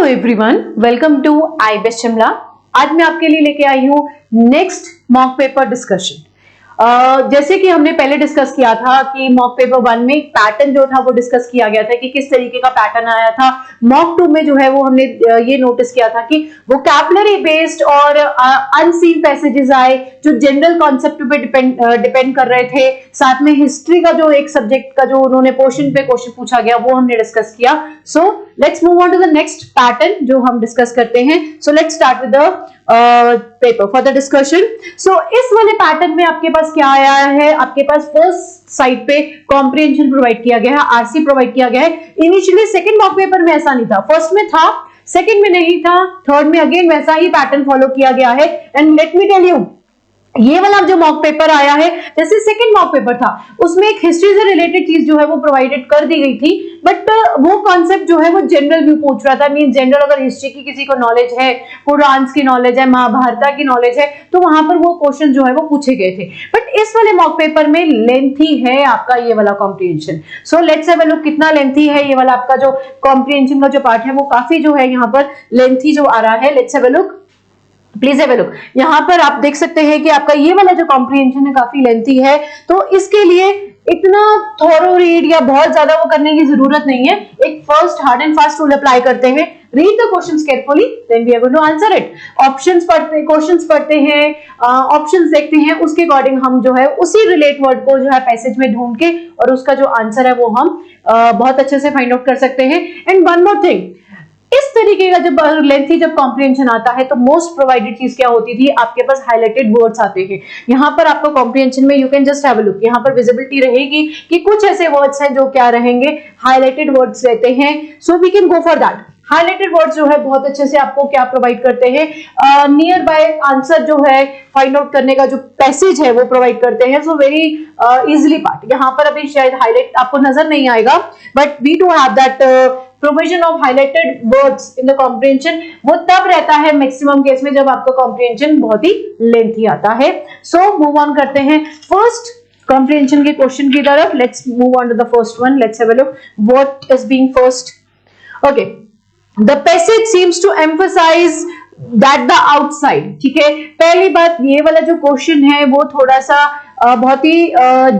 Hello everyone, welcome to IBEST Shimla. आज मैं आपके लिए लेके आई हूँ नेक्स्ट मॉक पेपर डिस्कशन। जैसे कि हमने पहले डिस्कस किया था कि मॉक पेपर 1 में पैटर्न जो था वो डिस्कस किया गया था कि किस तरीके का पैटर्न आया था। मॉक 2 में जो है वो हमने ये नोटिस किया था कि वोकैबुलरी बेस्ड और अनसीन पैसेजेस आए जो जनरल कॉन्सेप्ट पे डिपेंड कर रहे थे। साथ में हिस्ट्री का जो एक सब्जेक्ट का जो उन्होंने पोर्शन पे क्वेश्चन पूछा गया वो हमने डिस्कस किया। So let's move on to the next pattern जो हम डिस्कस करते हैं। So let's start with the paper for the discussion. So इस वाले पैटर्न में आपके पास क्या आया है, आपके पास फर्स्ट साइड पे कॉम्प्रिहेंशन प्रोवाइड किया गया है, आरसी प्रोवाइड किया गया है। इनिशियली सेकंड मॉक पेपर में ऐसा नहीं था, फर्स्ट में था, सेकंड में नहीं था, थर्ड में अगेन वैसा ही पैटर्न फॉलो किया गया है। And let me tell you, ये वाला जो मॉक पेपर आया है, जैसे सेकंड मॉक पेपर था उसमें एक हिस्ट्री से रिलेटेड चीज जो है वो प्रोवाइडेड कर दी गई थी, बट वो कॉन्सेप्ट जो है वो जनरल व्यू पूछ रहा था। मीन जनरल अगर हिस्ट्री की किसी को नॉलेज है, पुराण की नॉलेज है, महाभारत की नॉलेज है, तो वहां पर वो क्वेश्चन जो है वो पूछे गए थे। बट इस वाले मॉक पेपर में लेंथी है आपका ये वाला comprehension. So let's have a look कितना लेंथी है ये वाला आपका जो कॉम्प्रिहेंशन का जो पार्ट है, वो काफी जो है यहाँ पर लेंथी जो आ रहा है। Let's have a look, please have a look. यहाँ पर आप देख सकते हैं कि आपका ये वाला जो कॉम्प्रिहेंशन है काफी लेंथी है, तो इसके लिए इतना थॉरो रीड या बहुत ज्यादा वो करने की जरूरत नहीं है। एक first hard and fast rule apply करते हैं, read the questions carefully, then we are going to answer it. Options पढ़ते, क्वेश्चंस पढ़ते हैं, ऑप्शंस देखते हैं, उसके अकॉर्डिंग हम जो है उसी रिलेट वर्ड को जो है पैसेज में ढूंढ के और उसका जो आंसर है वो हम बहुत अच्छे से फाइंड आउट कर सकते हैं। एंड वन मोर थिंग, इस तरीके का जब लेंथी जब कॉम्प्रिहेंशन आता है तो मोस्ट प्रोवाइडेड चीज क्या होती थी, आपके पास हाइलाइटेड वर्ड्स आते हैं। यहाँ पर आपको कॉम्प्रिहेंशन में you can just have a look, यहाँ पर विजिबिलिटी रहेगी कि कुछ ऐसे वर्ड्स हैं जो क्या रहेंगे, हाइलाइटेड वर्ड्स रहते हैं। So we can go for that. Highlighted words जो है बहुत अच्छे से आपको क्या प्रोवाइड करते हैं, नियर बाय आंसर जो है फाइंड आउट करने का जो पैसेज है वो प्रोवाइड करते हैं। सो वेरी इजिली पार्ट, यहाँ पर अभी शायद हाईलाइट आपको नजर नहीं आएगा, but we do have that provision of highlighted words in the comprehension. वो तब रहता है मैक्सिमम केस में जब आपका कॉम्प्रिहेंशन बहुत ही लेंथी आता है। सो मूव ऑन करते हैं फर्स्ट कॉम्प्रिहेंशन के क्वेश्चन की तरफ। Let's move on to the first one. Let's have a look what is being first. Okay, the passage seems to emphasize that the outside. ठीक है, पहली बात, ये वाला जो क्वेश्चन है वो थोड़ा सा बहुत ही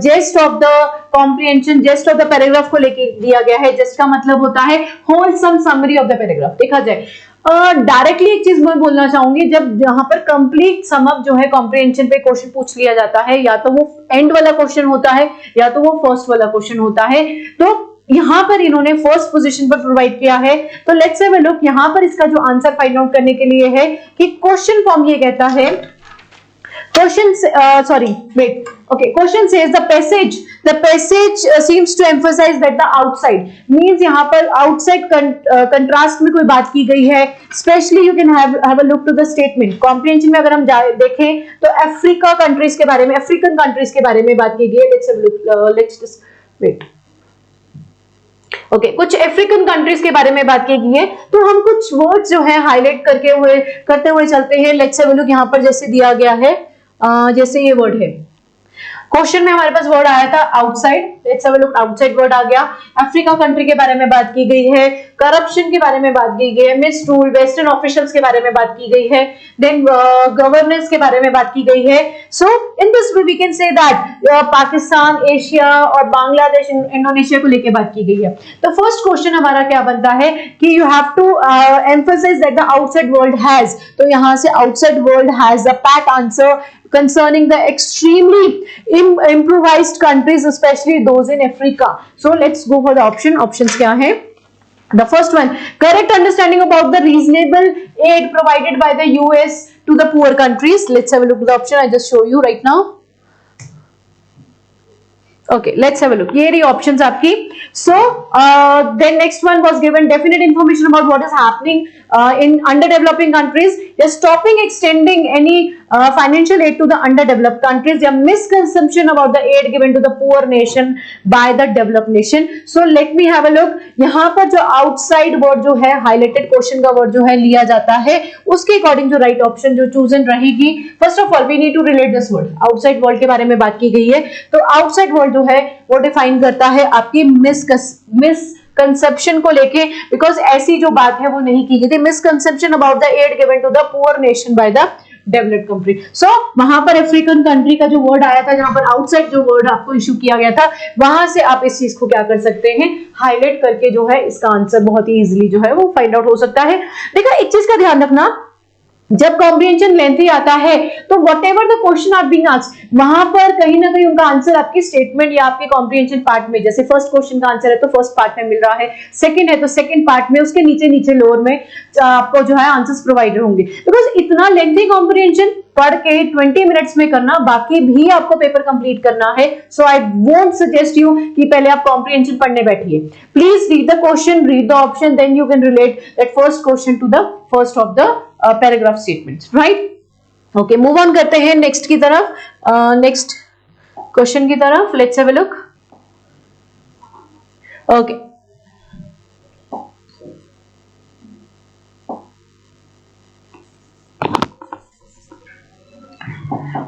gist of the comprehension, gist of the paragraph को लेके दिया गया है। जेस्ट का मतलब होता है wholesome summary of the paragraph. देखा जाए डायरेक्टली एक चीज मैं बोलना चाहूंगी, जब यहाँ पर कंप्लीट समअप जो है कॉम्प्रिहेंशन पे क्वेश्चन पूछ लिया जाता है, या तो वो एंड वाला क्वेश्चन होता है या तो वो फर्स्ट वाला क्वेश्चन होता है, तो यहाँ पर इन्होंने फर्स्ट पोजीशन पर प्रोवाइड किया है। तो लेट्स हैव अ लुक, यहाँ पर इसका जो आंसर फाइंड आउट करने के लिए है कि क्वेश्चन फॉर्म ये कहता है, question says the passage seems to emphasize that the outside means यहाँ पर outside contrast में कोई बात की गई है। Especially you can have a look to the statement। comprehension में अगर हम देखें तो अफ्रीका कंट्रीज के बारे में, अफ्रीकन कंट्रीज के बारे में बात की गई है। let's have a look, let's just wait। Okay, कुछ अफ्रीकन कंट्रीज के बारे में बात की गई है, तो हम कुछ वर्ड्स जो है हाईलाइट करते हुए चलते हैं। लेट्स हैव अ लुक, यहाँ पर जैसे दिया गया है, जैसे ये वर्ड है, क्वेश्चन में हमारे पास वर्ड आया था outside. Let's have a look, outside word आ गया। अफ्रीका कंट्री के बारे में बात की गई है, करप्शन के बारे में बात की गई है, मिस रूल, वेस्टर्न ऑफिशियल्स के बारे में बात की गई है, देन गवर्नेंस के बारे में बात की गई है। So in this way we can say that Pakistan, Asia और बांग्लादेश, इंडोनेशिया को लेकर बात की गई है। तो फर्स्ट क्वेश्चन हमारा क्या बनता है कि you have to emphasize that the outside world has, तो यहाँ से outside world has the pat answer concerning the extremely improvised countries, especially those in Africa. So let's go for the options क्या है? The first one, correct understanding about the reasonable aid provided by the US to the poor countries. Let's have a look at the option I just show you right now. Okay, let's have a look. ये रही options आपकी. So then next one was given definite information about what is happening in underdeveloping countries. Just stopping extending any financial aid to the underdeveloped countries, या misconception about the aid given to the poor nation by the developed nation. So let me have a look. यहाँ पर जो outside word जो है, highlighted question का word जो है लिया जाता है, उसके according जो right option जो chosen रहेगी। First of all we need to relate this word, outside world के बारे में बात की गई है, तो outside world जो है वो डिफाइन करता है आपकी मिसकंसेप्शन को लेके, बिकॉज ऐसी जो बात है वो नहीं की गई थी, misconception about the aid given to the poor nation by the developed country. So वहां पर अफ्रीकन कंट्री का जो वर्ड आया था, जहां पर आउटसाइड जो वर्ड आपको इशू किया गया था, वहां से आप इस चीज को क्या कर सकते हैं, हाईलाइट करके जो है इसका आंसर बहुत ही इजीली जो है वो फाइंड आउट हो सकता है। देखा, एक चीज का ध्यान रखना, जब कॉम्प्रिहेंशन लेंथी आता है तो whatever the question are being asked, वहां पर कहीं ना कहीं उनका आंसर आपकी स्टेटमेंट या आपके कॉम्प्रिहेंशन पार्ट में, जैसे फर्स्ट क्वेश्चन का आंसर है तो फर्स्ट पार्ट में मिल रहा है, सेकंड है तो सेकंड पार्ट में, उसके नीचे नीचे लोअर में आपको जो है आंसर्स प्रोवाइड होंगे। बिकॉज इतना लेंथी कॉम्प्रिहेंशन पढ़ के 20 मिनट्स में करना, बाकी भी आपको पेपर कंप्लीट करना है। So I won't suggest you कि पहले आप कॉम्प्रिहेंशन पढ़ने बैठिए। Please read the question, read the option, then you can relate that first question to the first of the paragraph statements, right. Okay, move on करते हैं next की तरफ, next question की तरफ। Let's have a look. Okay,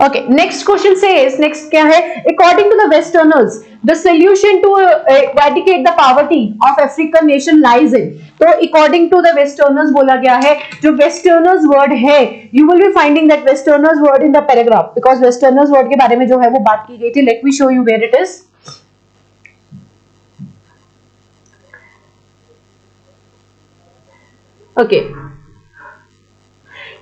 okay, next question says, next क्या है, according to the westerners the solution to eradicate the poverty of African nation lies in, तो according to the westerners बोला गया है, जो westerners word है, you will be finding that westerners word in the paragraph, because westerners word के बारे में जो है वो बात की गई थी। let me show you where it is। okay,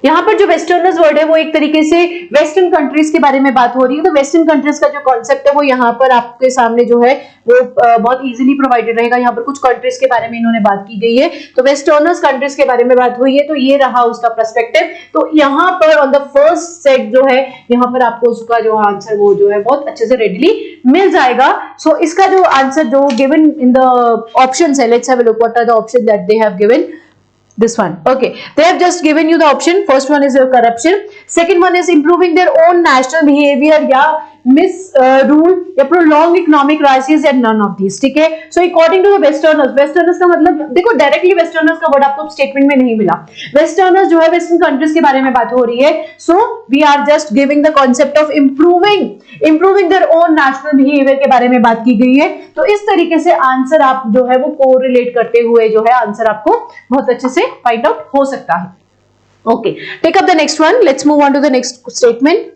यहाँ पर जो वेस्टर्नर्स वर्ड है वो एक तरीके से वेस्टर्न कंट्रीज के बारे में बात हो रही है। तो वेस्टर्न कंट्रीज का जो कॉन्सेप्ट है वो यहाँ पर आपके सामने जो है वो बहुत इजीली प्रोवाइडेड रहेगा। यहाँ पर कुछ कंट्रीज के बारे में इन्होंने बात की गई है, तो वेस्टर्नर्स कंट्रीज के बारे में बात हुई है, तो ये रहा उसका पर्सपेक्टिव। तो यहाँ पर ऑन द फर्स्ट सेट जो है, यहाँ पर आपको उसका जो आंसर वो जो है बहुत अच्छे से रेडीली मिल जाएगा। सो इसका जो आंसर जो गिवन इन द ऑप्शंस है, let's have a look what are the option that they have given. This one, okay, they have just given you the option. First one is corruption, second one is improving their own national behavior या misrule या prolonged economic crisis या none of these, ठीक है। So according to the westerners, westerners का मतलब देखो directly westerners का word आपको स्टेटमेंट में नहीं मिला। westerners जो है वेस्टर्न कंट्रीज के बारे में बात हो रही है। So we are just giving the concept of improving their own national behavior के बारे में बात की गई है। तो इस तरीके से आंसर आप जो है वो कोरिलेट करते हुए जो है आंसर आपको बहुत अच्छे से फाइंड आउट हो सकता है। Okay, take up the next one, let's move on to the next statement.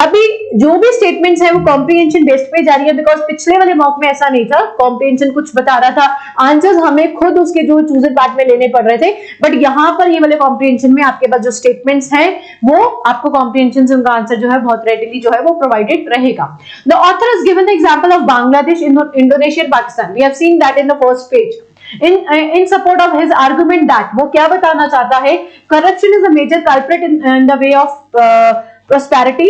अभी जो भी स्टेटमेंट्स है वो कॉम्प्रिहेंशन बेस्ड पे जा रही है, बिकॉज पिछले वाले मॉक में ऐसा नहीं था, कॉम्प्रिहेंशन कुछ बता रहा था, आंसर्स हमें खुद उसके जो चूजन पार्ट में लेने पड़ रहे थे। बट यहाँ पर ये वाले कॉम्प्रिहेंशन में आपके पास जो स्टेटमेंट्स हैं वो आपको कॉम्प्रिहेंशन से उनका आंसर जो है बहुत रेडिली जो है वो प्रोवाइडेड रहेगा। The author has given the example of Bangladesh, Indonesia and Pakistan. We have seen that in the first page. In support of his argument that वो क्या बताना चाहता है, corruption is a major culprit in the way of prosperity,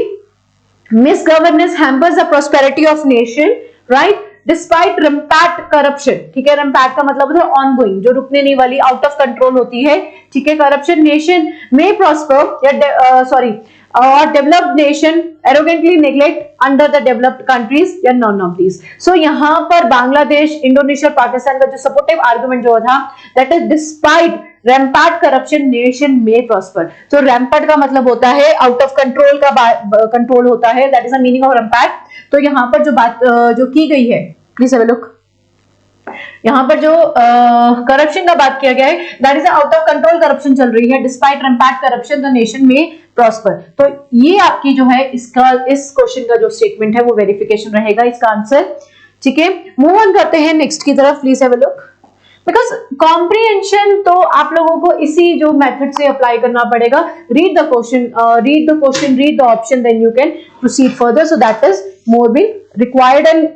misgovernance hampers the prosperity of nation, right, despite rampant corruption, ठीक है। rampant का मतलब है ongoing, जो रुकने नहीं वाली, out of control होती है, ठीक है। corruption nation may prosper या or developed nation arrogantly neglect under the developed countries या none of these। so यहाँ पर बांग्लादेश, इंडोनेशिया, पाकिस्तान का जो सपोर्टिव आर्गुमेंट जो था, that is despite rampant corruption nation may prosper। तो rampant का मतलब होता है out of control का कंट्रोल होता है, that is the meaning of rampant। तो यहाँ पर जो बात जो की गई है, प्लीज हैव अ लुक, यहाँ पर जो करप्शन का बात किया गया है, that is out of control corruption चल रही है, डिस्पाइट रैम्पैंट करप्शन द नेशन में प्रॉस्पर। तो ये आपकी जो है इसका इस क्वेश्चन का जो स्टेटमेंट है वो वेरिफिकेशन रहेगा इसका आंसर, ठीक है। मूव ऑन करते हैं नेक्स्ट की तरफ, please have a look. Because comprehension तो आप लोगों को इसी जो मेथड से अप्लाई करना पड़ेगा। Read the question, read the option, then you can proceed further. So that is more been required and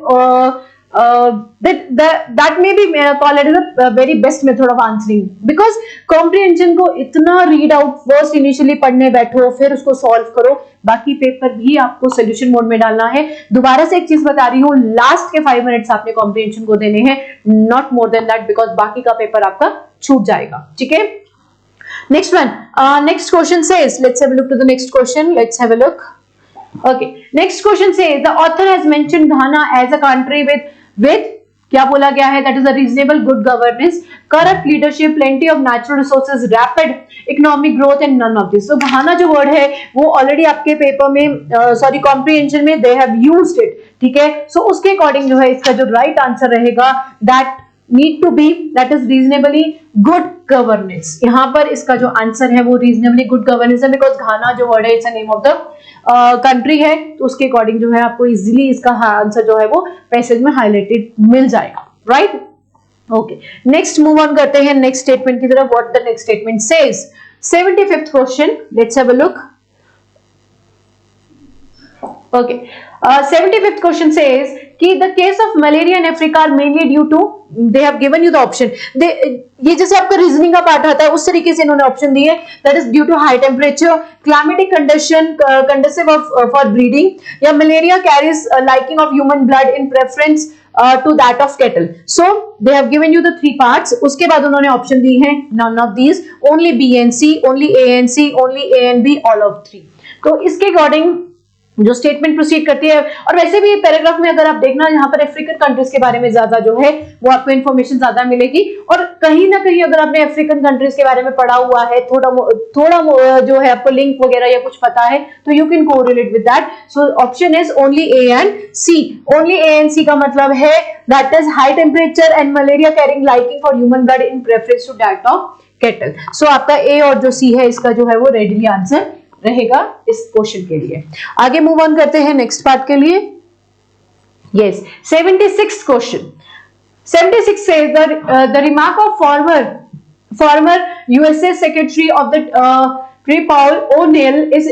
that may be called as a very best method of answering, because comprehension को इतना read out first initially पढ़ने बैठो, फिर उसको solve करो, बाकी paper भी आपको सोल्यूशन मोड में डालना है। दोबारा से एक चीज बता रही हूँ, लास्ट के 5 मिनट्स आपने कॉम्प्रिहेंशन को देने हैं, not more than that, because बाकी का पेपर आपका छूट जाएगा, ठीक है। Next one, next question says, let's have a look to the next question, let's have a look. Okay, next question says the author has mentioned Ghana as a country with क्या बोला गया है? That is a reasonable good governance, corrupt leadership, plenty of natural resources, rapid economic growth and none of this. तो Ghana जो word है वो already आपके paper में सॉरी कॉम्प्रिहेंशन में दे हैव यूज्ड इट, ठीक है। सो उसके अकॉर्डिंग जो है इसका जो राइट आंसर रहेगा that need to be that is reasonably good governance. यहां पर इसका जो आंसर है वो रीजनेबली गुड गवर्नेंस है, बिकॉज घाना जो वर्ड है it's a name of the country है, तो उसके अकॉर्डिंग जो है आपको इजीली इसका आंसर जो है वो पैसेज में हाईलाइटेड मिल जाएगा, right. Okay, next move on करते हैं नेक्स्ट स्टेटमेंट की तरफ। What the next statement says, 75th question, let's have a look. Okay, 75th question says कि the case of malaria in Africa are mainly due to, they have given you the option, ये जैसे आपका reasoning का part आता है उस तरीके से इन्होंने ऑप्शन दिए, that is due to high temperature, climatic condition conducive for breeding, या malaria carries liking of human blood in preference to that of cattle. So they have given you the three parts. उसके बाद उन्होंने option दी है none of these, only B and C, only A and C, only A and B, all of three. तो इसके according जो statement proceed करती है, और वैसे भी पैराग्राफ में अगर आप देखना यहाँ पर अफ्रीकन कंट्रीज के बारे में ज्यादा जो है वो आपको इन्फॉर्मेशन ज्यादा मिलेगी, और कहीं ना कहीं अगर आपने अफ्रीकन कंट्रीज के बारे में पढ़ा हुआ है, थोड़ा जो है आपको लिंक वगैरह या कुछ पता है, तो you can correlate with that. So option is only A and C. Only A and C का मतलब है that is high temperature and malaria carrying liking for human blood in preference to that of cattle. So आपका A और जो सी है इसका जो है वो रेडिली आंसर रहेगा इस क्वेश्चन के लिए। आगे मूव ऑन करते हैं नेक्स्ट पार्ट के लिए। यस, 76th क्वेश्चन, 76 से the remark of former USA secretary of the Paul O'Neill is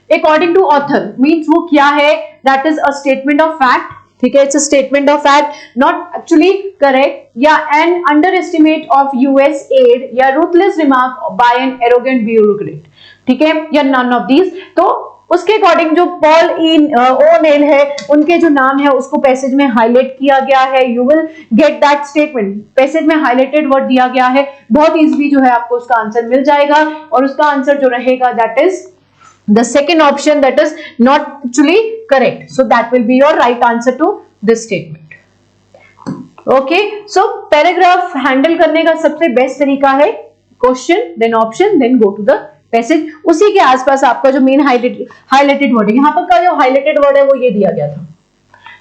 according to author, means वो क्या है? that is a statement of fact, ठीक है, it's a statement of fact, not actually correct, या an underestimate of US aid, या ruthless remark by an arrogant bureaucrat, ठीक है, या none of these। तो उसके अकॉर्डिंग जो पॉल ओनेल है उनके जो नाम है उसको पैसेज में हाईलाइट किया गया है। You will get that statement, passage में हाईलाइटेड वर्ड दिया गया है, बहुत इजीली जो है आपको उसका आंसर मिल जाएगा, और उसका आंसर जो रहेगा that is the second option, that is not actually correct, so that will be your right answer to this statement. Okay, so paragraph handle करने का सबसे बेस्ट तरीका है question then option then go to the passage. उसी के आसपास आपका जो मेन हाईलाइटेड वर्ड है, यहाँ पर का जो हाईलाइटेड वर्ड है वो ये दिया गया था,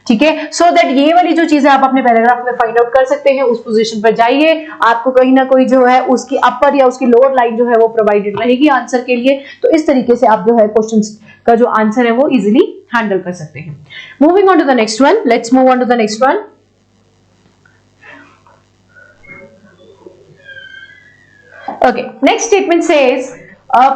ठीक है। सो दैट ये वाली जो चीजें आप अपने पैराग्राफ में फाइंड आउट कर सकते हैं, उस पोजीशन पर जाइए, आपको कहीं ना कोई जो है उसकी अपर या उसकी लोअर लाइन जो है वो प्रोवाइडेड रहेगी आंसर के लिए। तो इस तरीके से आप जो है क्वेश्चंस का जो आंसर है वो इजीली हैंडल कर सकते हैं। Moving on to the next one, let's move on to the next one. Okay, next statement says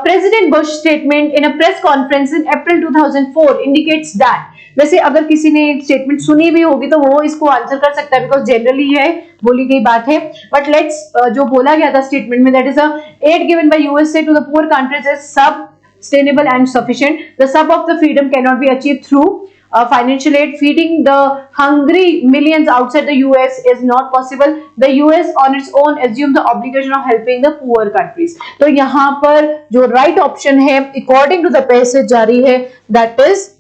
President Bush statement in a press conference in April 2004 indicates that, वैसे अगर किसी ने statement सुनी भी होगी तो वो इसको आंसर कर सकता है, बिकॉज जनरली है बोली गई बात है, बट लेट्स जो बोला गया था स्टेटमेंट में, that is a aid given by USA to the poor countries is sustainable and sufficient. The sum of the freedom cannot be achieved through financial aid. Feeding the hungry millions outside the US is not possible. The US on its own assume the obligation of helping the poor countries. तो यहाँ पर जो right option है according to the passage जारी है, that is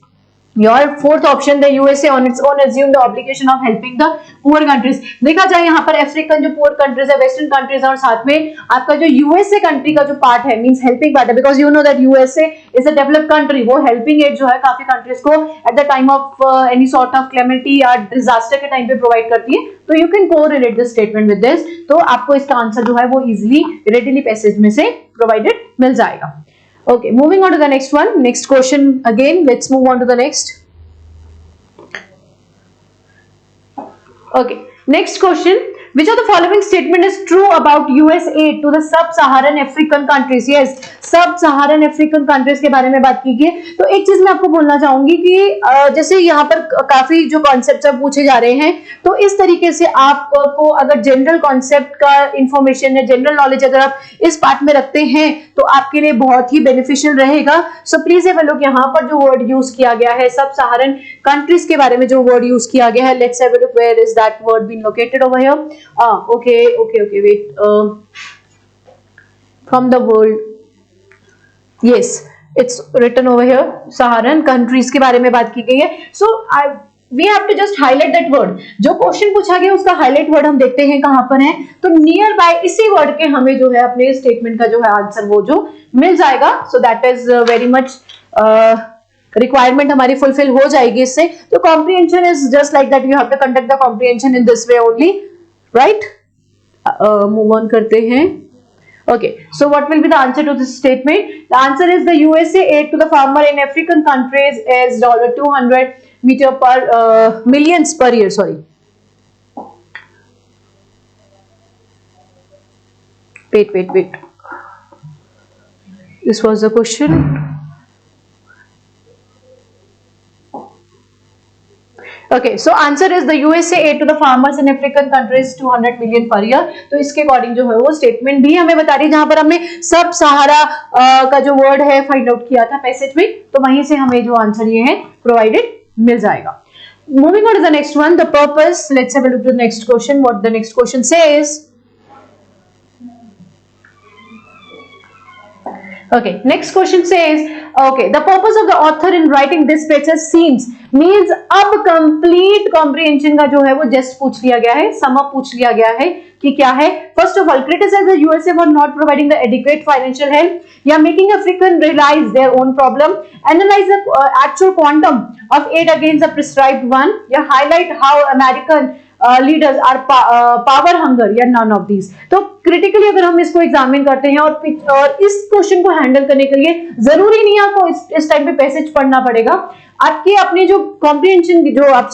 your fourth option, the USA on its own assume the obligation of helping the poor countries. देखा जाए यहाँ पर अफ्रीकन जो poor countries है, वेस्टर्न कंट्रीज है, और साथ में आपका जो यूएसए कंट्री का जो पार्ट है मींस हेल्पिंग पार्ट है, because you know that USA is a developed country, वो हेल्पिंग एड जो है काफी कंट्रीज को at the time of any sort of calamity या डिजास्टर के टाइम पे प्रोवाइड करती है। तो you can correlate this statement with this, तो आपको इसका आंसर जो है वो इजिली रेडिली पैसेज में से प्रोवाइडेड मिल जाएगा। Okay, moving on to the next one, next question again, let's move on to the next. Okay, next question, which of the following statement is true about US aid to the sub-Saharan African countries? Yes, sub-Saharan African countries के बारे में बात की गई। तो एक चीज मैं आपको बोलना चाहूंगी कि जैसे यहाँ पर काफी जो कॉन्सेप्ट पूछे जा रहे हैं, तो इस तरीके से आपको अगर जनरल कॉन्सेप्ट का इंफॉर्मेशन या जनरल नॉलेज अगर आप इस पार्ट में रखते हैं तो आपके लिए बहुत ही बेनिफिशियल रहेगा। So please have a look, यहाँ पर जो वर्ड यूज किया गया है सब सहारन कंट्रीज के बारे में जो वर्ड यूज किया गया है, let's have a look where is that word been located over here. Okay, wait, from the world, yes, it's written over here, Saharan countries के बारे में बात की गई है। So we have to just highlight that word. जो question पूछा गया उसका हाईलाइट वर्ड हम देखते हैं कहां पर है, तो नियर बाय इसी वर्ड के हमें जो है अपने स्टेटमेंट का जो है आंसर वो जो मिल जाएगा। So that is very much requirement हमारी फुलफिल हो जाएगी इससे। तो comprehension is just like that, you have to conduct the comprehension in this way only, right. Move on करते हैं। Okay, so what will be the answer to this statement? The answer is the USA aid to the farmer in African countries is $200 meter per millions per year. Sorry. Wait. This was the question. Okay, so answer is the USA aid to the farmers in African countries 200 million per year। तो इसके according जो है वो statement भी हमें बता रही है, जहां पर हमने सब सहारा का जो वर्ड है फाइंड आउट किया था पैसेज में, तो वहीं से हमें जो आंसर ये है प्रोवाइडेड मिल जाएगा। Moving on to the next one, the purpose. Let's have a look at the next question. What the next question says. Okay, next question says, okay, the purpose of the author in writing this passage seems means अब complete comprehension का जो है वो just पूछ लिया गया है, sum up पूछ लिया गया है कि क्या है। First of all, criticize the USA for not providing the adequate financial help, या making African realize their own problem, analyze the actual quantum of aid against the prescribed one, या highlight how American leaders are power hunger, या none of these. तो critically अगर हम इसको examine करते हैं और इस क्वेश्चन को हैंडल करने के लिए जरूरी नहीं आपको इस टाइम पे पैसेज पढ़ना पड़ेगा, आपके अपने जो कॉम्प्रिहेंशन जो आप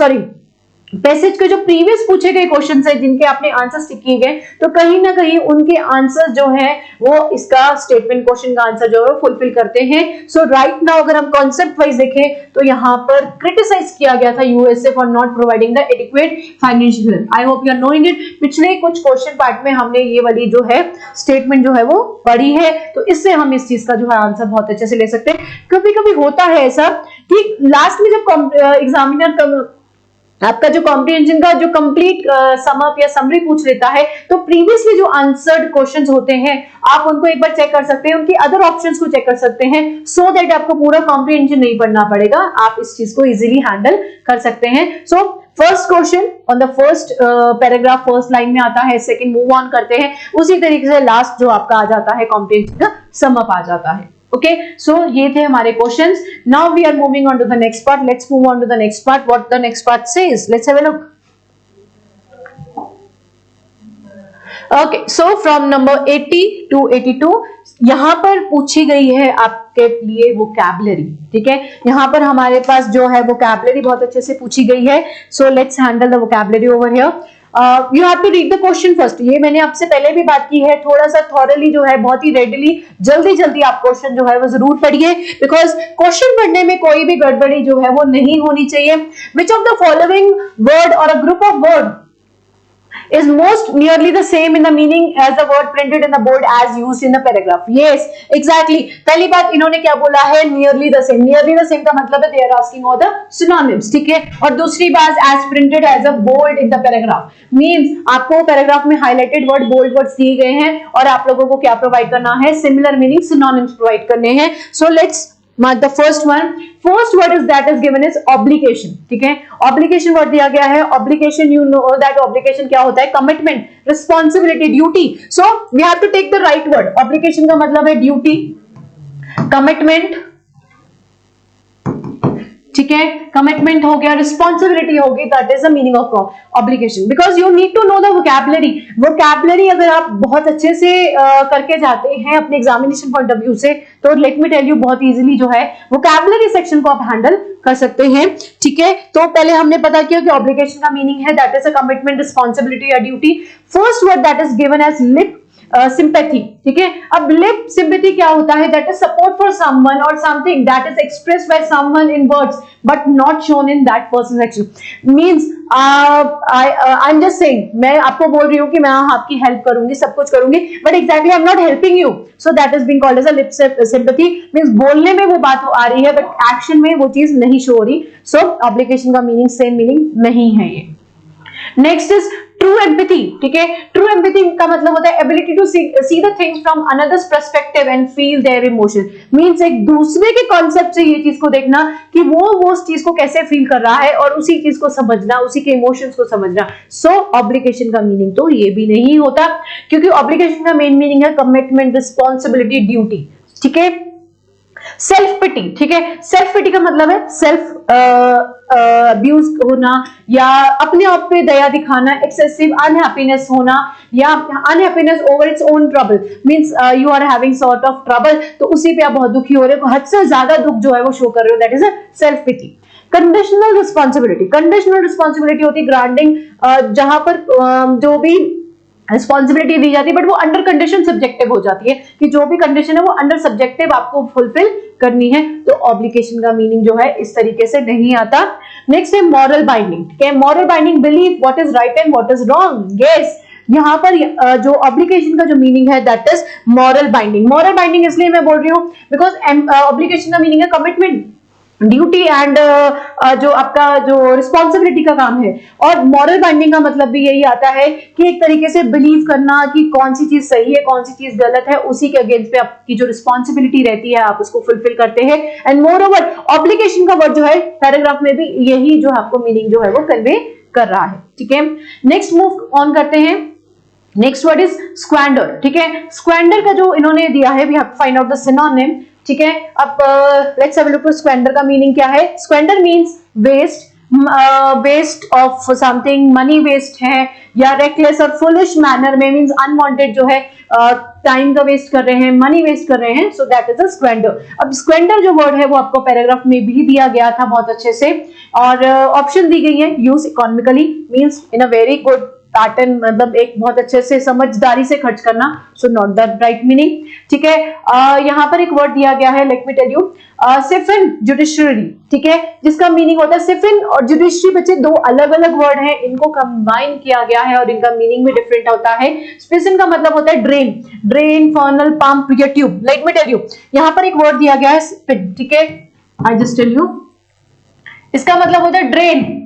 पैसेज के जो प्रीवियस पूछे गए क्वेश्चंस है जिनके आपने आंसर टिक किए गए, तो कहीं ना कहीं उनके आंसर जो है वो इसका स्टेटमेंट क्वेश्चन का आंसर जो है फुलफिल करते हैं। सो राइट नाउ अगर हम कॉन्सेप्ट वाइज देखें तो यहाँ पर क्रिटिसाइज किया गया था USA for not providing the adequate financial help. I hope you are knowing it. पिछले कुछ क्वेश्चन पार्ट में हमने ये वाली जो है स्टेटमेंट जो है वो पढ़ी है, तो इससे हम इस चीज का जो है आंसर बहुत अच्छे से ले सकते हैं। कभी कभी होता है ऐसा कि लास्ट में जब एग्जामिनर आपका जो कॉम्प्रिहेंशन का जो कंप्लीट सम अप या समरी पूछ लेता है, तो प्रीवियसली जो आंसर्ड क्वेश्चंस होते हैं आप उनको एक बार चेक कर सकते हैं, उनकी अदर ऑप्शंस को चेक कर सकते हैं, सो दैट आपको पूरा कॉम्प्रिहेंशन नहीं पढ़ना पड़ेगा, आप इस चीज को इजीली हैंडल कर सकते हैं। So first question on the first paragraph first line में आता है, सेकंड मूव ऑन करते हैं, उसी तरीके से लास्ट जो आपका आ जाता है कॉम्प्रिहेंशन का सम अप आ जाता है। Okay, so ये थे हमारे questions. Now we are moving on to the next part. Let's move on to the next part. What the next part says? Let's have a look. Okay, so from number 80 to 82 यहाँ पर पूछी गई है आपके लिए vocabulary, ठीक है। यहाँ पर हमारे पास जो है vocabulary बहुत अच्छे से पूछी गई है। So let's handle the vocabulary over here. You have to read the question first. ये मैंने आपसे पहले भी बात की है, थोड़ा सा थॉरली जो है बहुत ही रेडिली जल्दी आप क्वेश्चन जो है वो जरूर पढ़िए, बिकॉज क्वेश्चन पढ़ने में कोई भी गड़बड़ी जो है वो नहीं होनी चाहिए। Which of the following word or a group of word is most nearly the same in the meaning as the word printed in the board as used in the paragraph? Yes, exactly. पहली बात इन्होंने क्या बोला है, nearly the same। nearly the same का मतलब है they are asking all the synonyms, ठीक है। और दूसरी बात as printed as a bold in the paragraph means आपको पैराग्राफ में highlighted word bold words दिए गए हैं और आप लोगों को क्या प्रोवाइड करना है, similar meaning synonyms प्रोवाइड करने हैं। So let's mark the first one. First word is that is given is obligation, ठीक है। obligation word दिया गया है। obligation, you know that obligation क्या होता है, commitment, responsibility, duty. So we have to take the right word. obligation का मतलब है duty, commitment, ठीक है, कमिटमेंट हो गया, रिस्पॉन्सिबिलिटी होगी, that is the meaning of obligation. Because you need to know the vocabulary. Vocabulary अगर आप बहुत अच्छे से करके जाते हैं अपने एग्जामिनेशन पॉइंट ऑफ व्यू से, तो लेट मी टेल यू बहुत इजीली जो है वोकैबुलरी सेक्शन को आप हैंडल कर सकते हैं, ठीक है। तो पहले हमने पता किया कि ऑब्लिगेशन का मीनिंग है that is a commitment, responsibility या duty. First word that is given as lip sympathy, ठीक है। अब लिप सिंपैथी क्या होता है, that is support for someone और something that is expressed by someone in words but not shown in that person's action. Means I am just saying, मैं आपको बोल रही हूं कि मैं आपकी हेल्प करूंगी, सब कुछ करूंगी, but exactly I am not helping you, so that is being called as a lip sympathy. Means बोलने में वो बात आ रही है बट एक्शन में वो चीज नहीं शो हो रही। सो ऑब्लिगेशन का मीनिंग सेम मीनिंग नहीं है ये। नेक्स्ट इज ट्रू एम्पैथी, ठीक है, ट्रू एम्पैथी का मतलब होता है ability to see the things from another's perspective and feel their emotion, means एक दूसरे के कॉन्सेप्ट से ये चीज को देखना कि वो उस चीज को कैसे फील कर रहा है और उसी चीज को समझना, उसी के इमोशंस को समझना। सो ऑब्लिगेशन का मीनिंग तो ये भी नहीं होता, क्योंकि ऑब्लिगेशन का मेन मीनिंग है कमिटमेंट, रिस्पॉन्सिबिलिटी, ड्यूटी, ठीक है। सेल्फ पिटी, ठीक है, सेल्फ पिटी का मतलब है सेल्फ अब्यूज होना या अपने आप पे दया दिखाना, एक्सेसिव अनहैप्पीनेस होना या unhappiness over its own trouble, means you are having sort of trouble, तो उसी पे आप बहुत दुखी हो रहे हो, हद से ज्यादा दुख जो है वो शो कर रहे हो, that is a self pity. Conditional responsibility, conditional responsibility होती है ग्रांटिंग, जहां पर जो भी रिस्पॉन्सिबिलिटी दी जाती है बट वो अंडर कंडीशन सब्जेक्टिव हो जाती है, कि जो भी कंडीशन है वो अंडर सब्जेक्टिव आपको फुलफिल करनी है, तो ऑब्लिगेशन का मीनिंग जो है इस तरीके से नहीं आता। नेक्स्ट है मॉरल बाइंडिंग, ठीक है, moral binding believe what is right and what is wrong. Yes, यहाँ पर जो ऑब्लिगेशन का जो मीनिंग है that is moral binding. Moral binding इसलिए मैं बोल रही हूँ बिकॉज ऑब्लिगेशन का मीनिंग है कमिटमेंट, ड्यूटी एंड जो आपका जो रिस्पॉन्सिबिलिटी का काम है, और मॉरल बाइंडिंग का मतलब भी यही आता है कि एक तरीके से बिलीव करना कि कौन सी चीज सही है कौन सी चीज गलत है, उसी के अगेंस्ट पे आपकी जो रिस्पॉन्सिबिलिटी रहती है आप उसको फुलफिल करते हैं। एंड मोर ओवर ऑब्लिगेशन का वर्ड जो है पैराग्राफ में भी यही जो आपको मीनिंग जो है वो कन्वे कर रहा है, ठीक है। नेक्स्ट मूव ऑन करते हैं, नेक्स्ट वर्ड इज स्क्वैंडर, ठीक है। स्क्वैंडर का जो इन्होंने दिया है we have to find out the synonym, ठीक है। अब let's have a look, squander का मीनिंग क्या है। Squander means waste, waste of something, money waste है, या रेकलेस और फुलिश मैनर में, मींस अनवांटेड जो है टाइम का वेस्ट कर रहे हैं, मनी वेस्ट कर रहे हैं, सो दैट इज अ स्क्वैंडर। अब स्क्वैंडर जो वर्ड है वो आपको पैराग्राफ में भी दिया गया था बहुत अच्छे से, और ऑप्शन दी गई है, use economically means in a very good pattern, मतलब एक बहुत अच्छे से समझदारी से खर्च करना, so not the right meaning, ठीक है। यहाँ पर एक वर्ड दिया गया है, लेट मी टेल यू, सिफिन जुडिशरी, ठीक है, जिसका मीनिंग होता है सिफिन और जुडिशरी, बच्चे दो अलग अलग वर्ड हैं, इनको कंबाइन किया गया है और इनका मीनिंग भी डिफरेंट होता है। सिफिन का मतलब होता है ड्रेन, ड्रेन, फर्नल, पंप या tube. Let me tell you, यहाँ पर एक वर्ड दिया गया है सिफिन, ठीक है, आई जस्ट टेल यू, इसका मतलब होता है ड्रेन,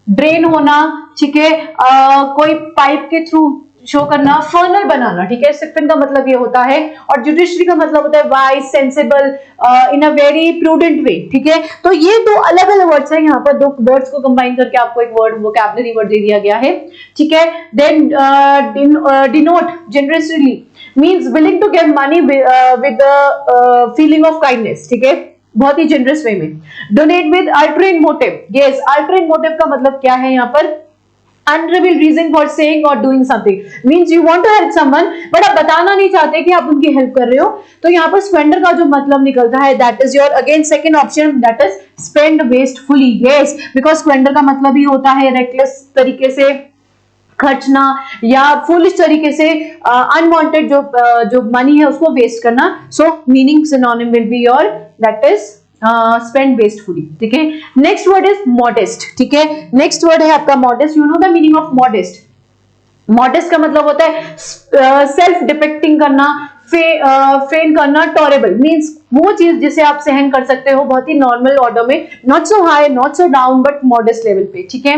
ड्रेन होना, ठीक है, कोई पाइप के थ्रू शो करना, फर्नल बनाना, ठीक है, सिफिन का मतलब ये होता है, और जुडिशरी का मतलब होता है wise, sensible, in a very prudent way, ठीक है। तो ये दो अलग अलग वर्ड्स हैं, यहाँ पर दो वर्ड्स को कंबाइन करके आपको एक वर्ड वोकैबुलरी वर्ड दे दिया गया है, ठीक है। Then denote generously means willing to give money with feeling of kindness, ठीक है, बहुत ही जनरस वे में। Donate with ulterior motive, yes, ulterior motive का मतलब क्या है यहाँ पर, अनरिवील्ड रीजन फॉर सेइंग और doing something, means you want to help someone but आप बताना नहीं चाहते कि आप उनकी हेल्प कर रहे हो, तो यहाँ पर स्पेंडर का जो मतलब निकलता है that is your again second option, that is spend wastefully. Yes, because spender का मतलब ही होता है रेकलेस तरीके से खर्चना या फुलिश तरीके से अनवांटेड जो मनी है उसको वेस्ट करना। So meaning synonym will be your that is spend wastefully, ठीक है। नेक्स्ट वर्ड इज मॉडेस्ट, ठीक है, नेक्स्ट वर्ड है आपका modest. You know the meaning of modest. Modest का मतलब होता है सेल्फ डिपेक्टिंग करना, फेन करना, टॉरेबल मींस वो चीज जिसे आप सहन कर सकते हो बहुत ही नॉर्मल ऑर्डर में, not so high not so down but modest level पे, ठीक है।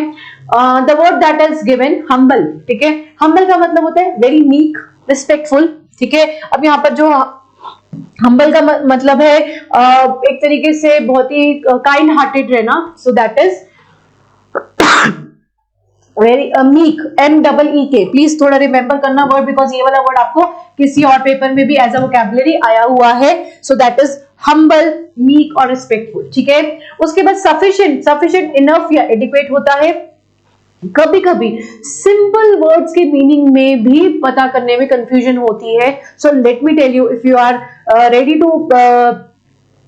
The word that is given humble, ठीक है, हम्बल का मतलब होता है वेरी मीक, रिस्पेक्टफुल, ठीक है। अब यहाँ पर जो हम्बल का मतलब है एक तरीके से बहुत ही काइंड हार्टेड रहना, सो that is very meek, MEEK, please थोड़ा रिमेंबर करना वर्ड, बिकॉज ये वाला वर्ड आपको किसी और पेपर में भी एज अ वोकैबुलरी आया हुआ है, so that is humble, meek और रिस्पेक्टफुल, ठीक है। उसके बाद सफिशिएंट, सफिशिएंट, इनफ या एडिक्वेट होता है। कभी कभी सिंपल वर्ड्स के मीनिंग में भी पता करने में कंफ्यूजन होती है, so let me tell you, if you are ready to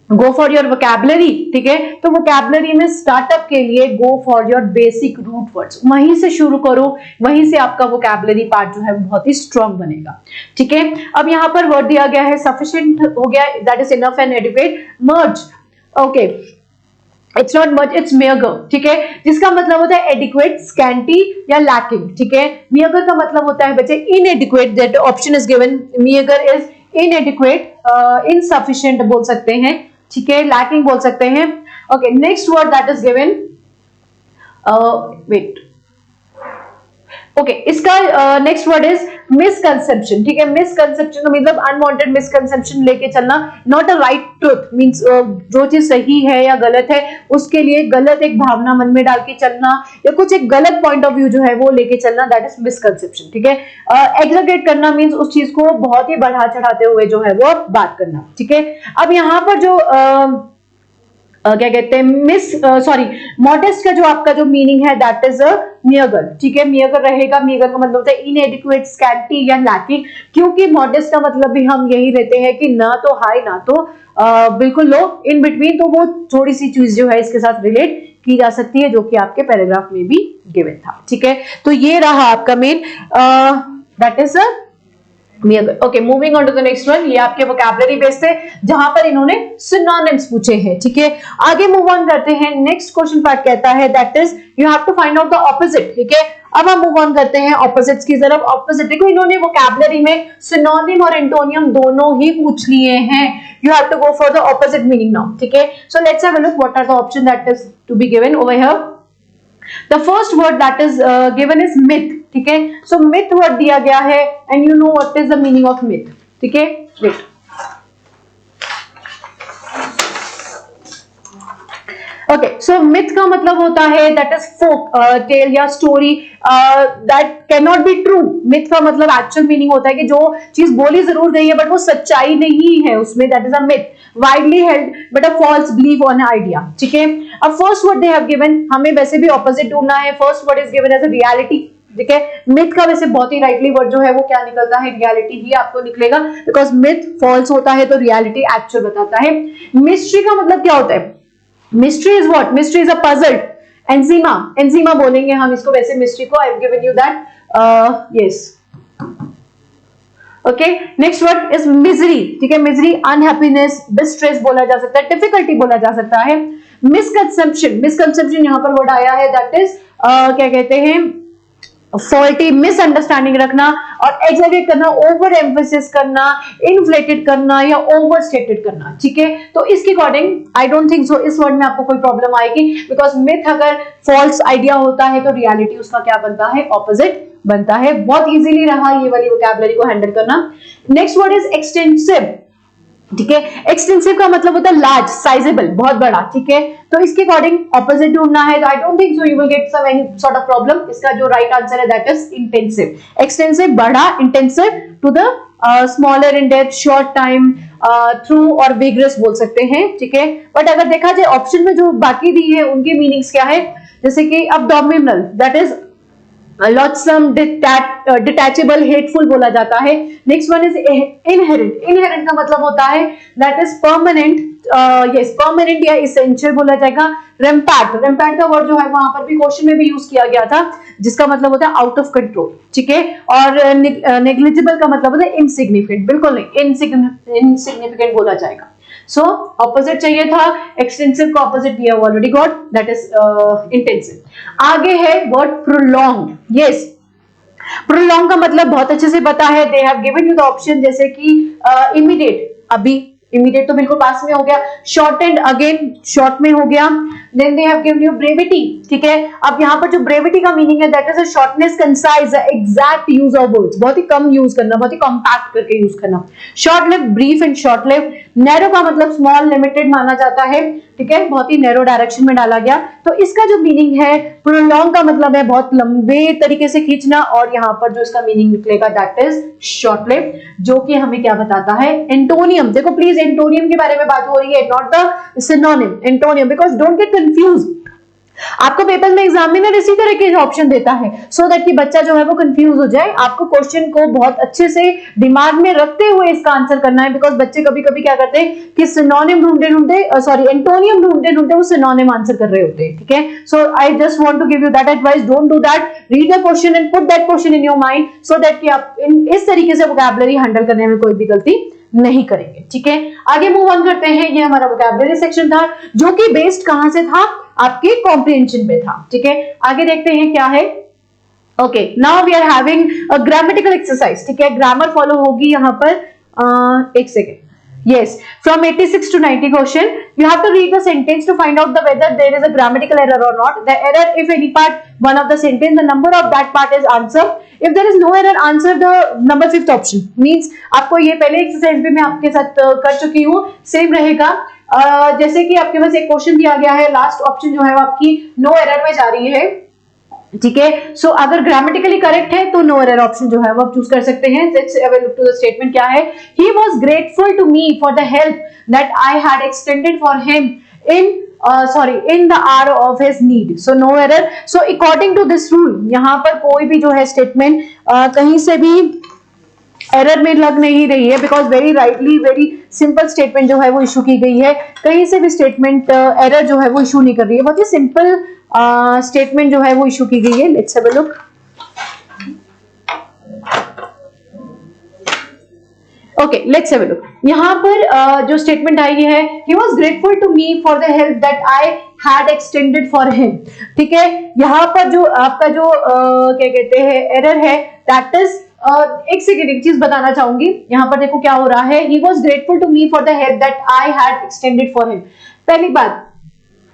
go for your vocabulary, ठीक है, तो वोकैबुलरी में स्टार्टअप के लिए go for your basic root words, वहीं से शुरू करो, वहीं से आपका वोकैबुलरी पार्ट जो है बहुत ही स्ट्रॉन्ग बनेगा, ठीक है। अब यहाँ पर वर्ड दिया गया है सफिशिएंट हो गया, that is enough and adequate. Merge, okay, it's not much, it's mayor, ठीक है, जिसका मतलब होता है एडिक्वेट, स्कैंटी या लैकिंग, ठीक है। मेयर का मतलब होता है बच्चे inadequate, that option is given, meagre is inadequate, insufficient बोल सकते हैं, ठीक है, लैकिंग बोल सकते हैं। Okay, next word that is given, wait, okay इसका नेक्स्ट वर्ड इज मिसकंसेप्शन, ठीक है। मिसकंसेप्शन का मतलब अनवांटेड मिसकंसेप्शन लेके चलना, not a right truth means जो चीज सही है या गलत है उसके लिए गलत एक भावना मन में डाल के चलना या कुछ एक गलत पॉइंट ऑफ व्यू जो है वो लेके चलना, दैट इज मिसकंसेप्शन, ठीक है। एग्जैगरेट करना मींस उस चीज को बहुत ही बढ़ा चढ़ाते हुए जो है वो बात करना, ठीक है। अब यहाँ पर जो क्या कहते हैं मॉडेस्ट का जो आपका जो मीनिंग है दैट इज अ मियगर, ठीक है। मियगर रहेगा, मियगर का मतलब होता है इनएडिक्वेट, स्कैंटी या लैकिंग, क्योंकि मॉडेस्ट का मतलब भी हम यही लेते हैं कि ना तो हाई ना तो बिल्कुल लो, इन बिटवीन, तो वो थोड़ी सी चीज जो है इसके साथ रिलेट की जा सकती है जो कि आपके पैराग्राफ में भी गिवन था, ठीक है। तो ये रहा आपका main that is okay, moving on to the next one. ये आपके वोकैबुलरी बेस थे जहां पर इन्होंने सिनोनिम्स पूछे हैं, ठीक है। आगे मूव ऑन करते हैं, नेक्स्ट क्वेश्चन पार्ट कहता है that is you have to find out the opposite, ठीक है। अब हम मूव ऑन करते हैं ऑपोजिट्स की तरफ। ऑपोजिट देखो, इन्होंने वोकैबुलरी में सिनोनिम और एंटोनियम दोनों ही पूछ लिए हैं। You have to go for the opposite meaning now, ठीक है। So let's have a look what are the option that is to be given over here. The first word that is given is myth, ठीक है। So myth word दिया गया है and you know what is the meaning of myth, ठीक है। Wait. Okay, so myth का मतलब होता है that is folk tale या story that cannot be true. myth का मतलब actual meaning होता है कि जो चीज बोली जरूर गई है बट वो सच्चाई नहीं है उसमें, that is a myth. Widely held but a false belief on an idea, ठीक है। अब first word they have given, हमें वैसे भी ऑपोजिट ढूंढना है। First word is given as a reality, ठीक है। मिथ का वैसे बहुत ही राइटली वर्ड जो है वो क्या निकलता है, रियलिटी ही आपको निकलेगा, बिकॉज मिथ फॉल्स होता है तो रियलिटी एक्चुअल बताता है। मिस्ट्री का मतलब क्या होता है, mystery is what, mystery is a puzzle. Enigma, enigma बोलेंगे हम इसको वैसे मिस्ट्री को। I have given you that, yes. Okay, next word is misery, ठीक है। मिजरी अनहैप्पीनेस, डिस्ट्रेस बोला जा सकता है, डिफिकल्टी बोला जा सकता है। मिसकंसेप्शन, मिसकंसेप्शन यहाँ पर वर्ड आया है दैट इज क्या कहते हैं, फॉल्टी, मिसअंडरस्टैंडिंग रखना और एग्जैगरेट करना, ओवर एम्फेसिस करना, इन्फ्लेटेड करना या ओवर स्टेटेड करना, ठीक है। तो इसके अकॉर्डिंग आई डोंट थिंक सो इस वर्ड में आपको कोई प्रॉब्लम आएगी, बिकॉज मिथ अगर फॉल्स आइडिया होता है तो रियलिटी उसका क्या बनता है, ऑपोजिट बनता है। बहुत इजीली रहा ये वाली वोकैबुलरी को हैंडल करना। नेक्स्ट वर्ड इज एक्सटेंसिव, ठीक है। एक्सटेंसिव का मतलब होता है लार्ज, साइजेबल, बहुत बड़ा, ठीक है। तो इसके अकॉर्डिंग ऑपोजिट ढूंढना है, तो I don't think so you will get some any sort of problem. इसका जो राइट आंसर है दैट इज इंटेंसिव। एक्सटेंसिव बड़ा, intensive to the smaller in depth, short time, through और विग्रस बोल सकते हैं, ठीक है। बट अगर देखा जाए ऑप्शन में जो बाकी दी है उनके मीनिंग्स क्या है, जैसे कि abominable that is loathsome, detestable, hateful बोला जाता है। Next one is inherent, inherent का मतलब होता है that is permanent, yes permanent या इसेंशियल बोला जाएगा। रैम्पैट, रैम्पैट का वर्ड जो है वहां पर भी क्वेश्चन में भी यूज किया गया था, जिसका मतलब होता है आउट ऑफ कंट्रोल, ठीक है। और नेग्लिजिबल का मतलब होता है इनसिग्निफिकेंट, बिल्कुल नहीं, इनसिग्निफिकेंट बोला जाएगा। सो ऑपोजिट चाहिए था, एक्सटेंसिव का opposite we have already got that is intensive. आगे है वर्ड प्रोलॉन्ग, यस प्रोलॉन्ग का मतलब बहुत अच्छे से पता है, दे have given you the option, जैसे कि इमीडिएट, अभी इमीडिएट तो बिल्कुल पास में हो गया, शॉर्ट एंड अगेन शॉर्ट में हो गया। Then they have given you brevity, ठीक है। अब यहाँ पर जो ब्रेविटी का मीनिंग है that is a shortness, concise, exact use of words, बहुत ही कम यूज करना, बहुत ही कॉम्पैक्ट करके यूज करना। Short live, brief and short live. Narrow का मतलब स्मॉल, लिमिटेड माना जाता है, ठीक है, बहुत ही नैरो डायरेक्शन में डाला गया। तो इसका जो मीनिंग है, प्रोलॉन्ग का मतलब है बहुत लंबे तरीके से खींचना, और यहाँ पर जो इसका मीनिंग निकलेगा दैट इज शॉर्ट लिव, जो कि हमें क्या बताता है, एंटोनियम। देखो प्लीज एंटोनियम के बारे में बात हो रही है, not the synonym, antonym, because don't get confuse. आपको पेपर में एग्जामिनर इसी तरह के ऑप्शन देता है सो दैट कि बच्चा जो है वो कंफ्यूज हो जाए। आपको क्वेश्चन को बहुत अच्छे से दिमाग में रखते हुए इसका आंसर करना है, बिकॉज बच्चे कभी कभी क्या करते हैं कि सिनोनिम ढूंढते ढूंढते, सॉरी एंटोनियम ढूंढते ढूंढते वो सिनोनिम आंसर कर रहे होते हैं, ठीक है। So I just want to give you that advice, don't do that, read the question and put that question in your mind so that कि आप इस तरीके से वोकैबुलरी हैंडल करने में कोई भी गलती नहीं करेंगे, ठीक है। आगे मूव ऑन करते हैं, ये हमारा वोकैबुलरी सेक्शन था जो कि बेस्ड कहां से था, आपके कॉम्प्रिहेंशन पे था, ठीक है। आगे देखते हैं क्या है। Okay, now we are having a grammatical exercise, ठीक है। ग्रामर फॉलो होगी यहाँ पर, एक second, Yes, from 86 to 90 question, you have to read the sentence to find out whether there is a grammatical error or not. The error, if any part, one of the sentence, the number of that part is answer. If there is no error, answer the number 5th option. Means आपको ये पहले exercise भी मैं आपके साथ कर चुकी हूँ, सेम रहेगा। जैसे कि आपके पास एक क्वेश्चन दिया गया है, लास्ट ऑप्शन जो है वो आपकी नो एरर में जा रही है, ठीक है। सो अगर ग्रामेटिकली करेक्ट है तो नो एरर ऑप्शन जो है वो आप चूज कर सकते हैं। Let's have a look to the statement क्या है। He was grateful to me for the help that I had extended for him in the hour of his need. So no error. So according to this rule, यहाँ पर कोई भी जो है statement कहीं से भी एरर में लग नहीं रही है, because very rightly very simple statement जो है वो इशू की गई है। कहीं से भी स्टेटमेंट एरर जो है वो इशू नहीं कर रही है, बहुत ही सिंपल स्टेटमेंट जो है वो इशू की गई है। Let's have a look. Okay, let's have a look. यहाँ पर जो स्टेटमेंट आई है, he was grateful to me for the help that I had extended for him, ठीक है। यहाँ पर जो आपका जो क्या कहते हैं एरर है, दैट इज एक सेकेंड, एक चीज बताना चाहूंगी। यहाँ पर देखो क्या हो रहा है, he was grateful to me for the help that I had extended for him. पहली बात,